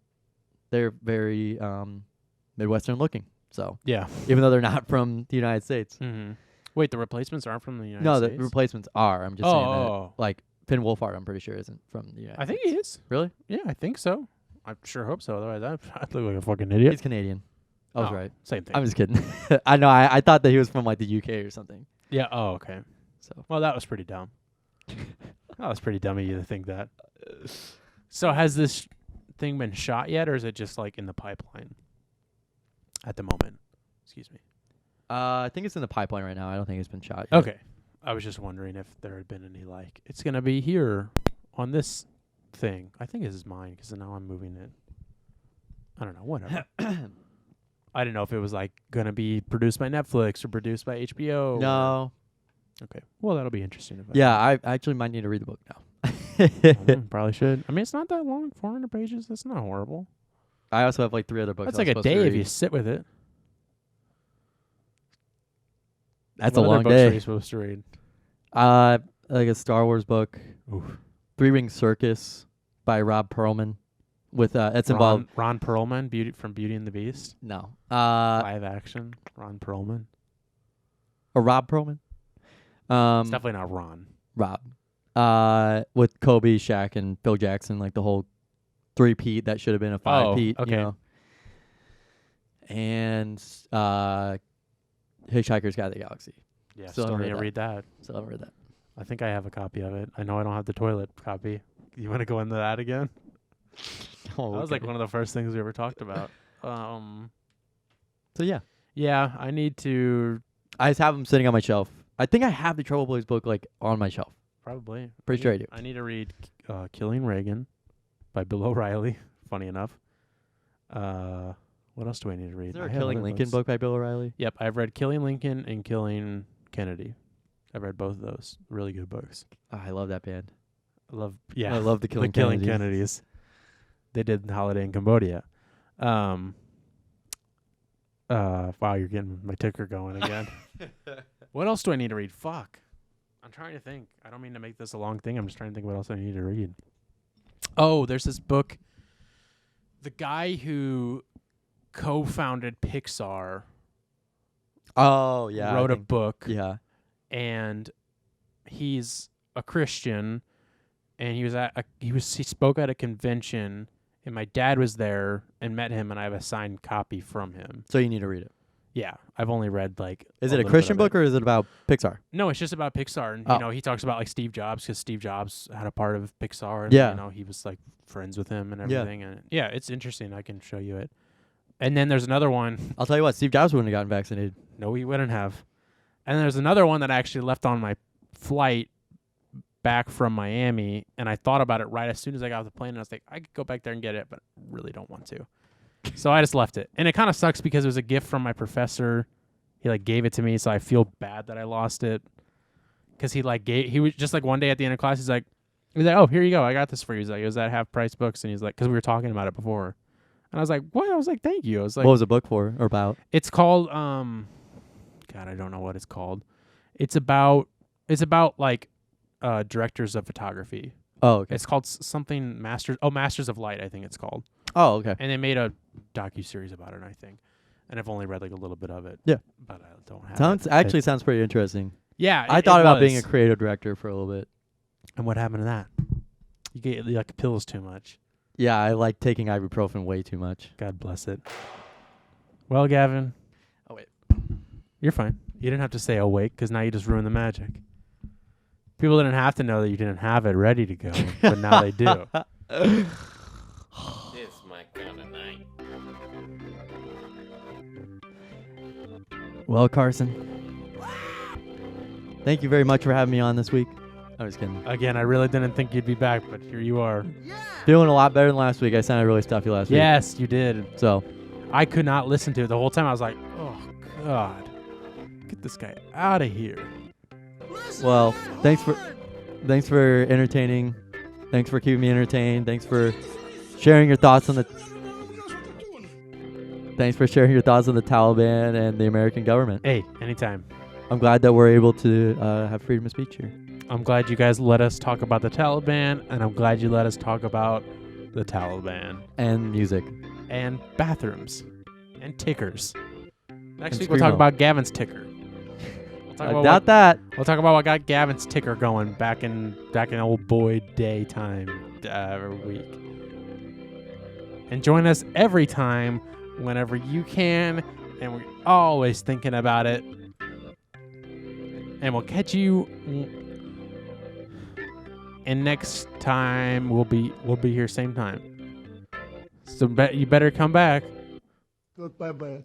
Midwestern looking. So yeah, even though they're not from the United States. Mm-hmm. Wait, the replacements aren't from the United States? No, the replacements are. I'm just saying that. Like Finn Wolfhard, I'm pretty sure isn't from the United States. I think he is. Really? Yeah, I think so. I sure hope so. Otherwise, I'd look like a fucking idiot. He's Canadian. I was right. Same thing. I'm just kidding. I know. I thought that he was from like the UK or something. Yeah. Oh, okay. So well, that was pretty dumb. That was pretty dumb of you to think that. So has this thing been shot yet, or is it just like in the pipeline at the moment? Excuse me. I think it's in the pipeline right now. I don't think it's been shot yet. Okay. I was just wondering if there had been any like it's gonna be here on this thing. I think this is mine because now I'm moving it. I don't know. Whatever. I didn't know if it was like gonna be produced by Netflix or produced by HBO. No. Okay. Well, that'll be interesting. I actually might need to read the book now. Probably should. I mean, it's not that long. 400 pages. That's not horrible. I also have like 3 other books. That's like a day if you sit with it. That's what a long other books day. Are you supposed to read? Like a Star Wars book. Oof. 3 Ring Circus by Rob Perlman. With it's involved Ron Perlman, from Beauty and the Beast. No. Live action. Ron Perlman. Or Rob Perlman. It's definitely not Ron. Rob. With Kobe, Shaq, and Phil Jackson, like the whole 3-peat that should have been a 5-peat. Okay. You know? And Hitchhiker's Guide to the Galaxy. Yeah, Still still haven't need to read read that. So I've read that. I think I have a copy of it. I know I don't have the toilet copy. You want to go into that again? Oh, that was like one of the first things we ever talked about. So yeah. Yeah, I need to. I just have them sitting on my shelf. I think I have the Trouble Boys book like on my shelf. Probably. Pretty sure I do. I need to read Killing Reagan by Bill O'Reilly. Funny enough. What else do I need to read? Is there a Killing Lincoln book by Bill O'Reilly? Yep, I've read Killing Lincoln and Killing Kennedy. I've read both of those. Really good books. Oh, I love that band. I love the Killing Kennedys. They did Holiday in Cambodia. Wow, you're getting my ticker going again. What else do I need to read? Fuck. I'm trying to think. I don't mean to make this a long thing. I'm just trying to think what else I need to read. Oh, there's this book. The guy who co-founded Pixar wrote a book. Yeah. And he's a Christian, and he spoke at a convention, and my dad was there and met him, and I have a signed copy from him. So you need to read it. Yeah, I've only read like. Is it a Christian book or is it about Pixar? No, it's just about Pixar, and you know he talks about like Steve Jobs because Steve Jobs had a part of Pixar, and you know he was like friends with him and everything, and it's interesting. I can show you it. And then there's another one. I'll tell you what, Steve Jobs wouldn't have gotten vaccinated. No, he wouldn't have. And there's another one that I actually left on my flight back from Miami, and I thought about it right as soon as I got off the plane, and I was like, I could go back there and get it, but really don't want to. So I just left it. And it kind of sucks because it was a gift from my professor. He like gave it to me, so I feel bad that I lost it. Because he was just like one day at the end of class, he's like, oh, here you go. I got this for you. He's like, it was at Half Price Books. And he's like, because we were talking about it before. And I was like, what? I was like, thank you. I was like, what was the book for or about? It's called, God, I don't know what it's called. It's about like directors of photography. Oh, okay. It's called something Masters of Light, I think it's called. Oh, okay. And they made a docuseries about it, I think. And I've only read like a little bit of it. Yeah. But I don't have Sounds pretty interesting. Yeah. I thought about being a creative director for a little bit. And what happened to that? You like pills too much. Yeah, I like taking ibuprofen way too much. God bless it. Well, Gavin. Oh, wait. You're fine. You didn't have to say awake because now you just ruined the magic. People didn't have to know that you didn't have it ready to go, but now they do. This Well, Carson, thank you very much for having me on this week. I was kidding. Again, I really didn't think you'd be back, but here you are. Feeling a lot better than last week. I sounded really stuffy last week. Yes, you did. So, I could not listen to it. The whole time I was like, oh, God. Get this guy out of here. well, thanks for entertaining. Thanks for keeping me entertained. Thanks for sharing your thoughts on the Taliban and the American government. Hey, anytime. I'm glad that we're able to have freedom of speech here. I'm glad you guys let us talk about the Taliban, and I'm glad you let us talk about the Taliban. And music. And bathrooms. And tickers. Next And week we'll talk Screamo. about Gavin's ticker. I doubt that. We'll talk about what got Gavin's ticker going back in old boy day time week. And join us every time, whenever you can, and we're always thinking about it. And we'll catch you. And next time we'll be here same time. So you better come back. Goodbye, bye.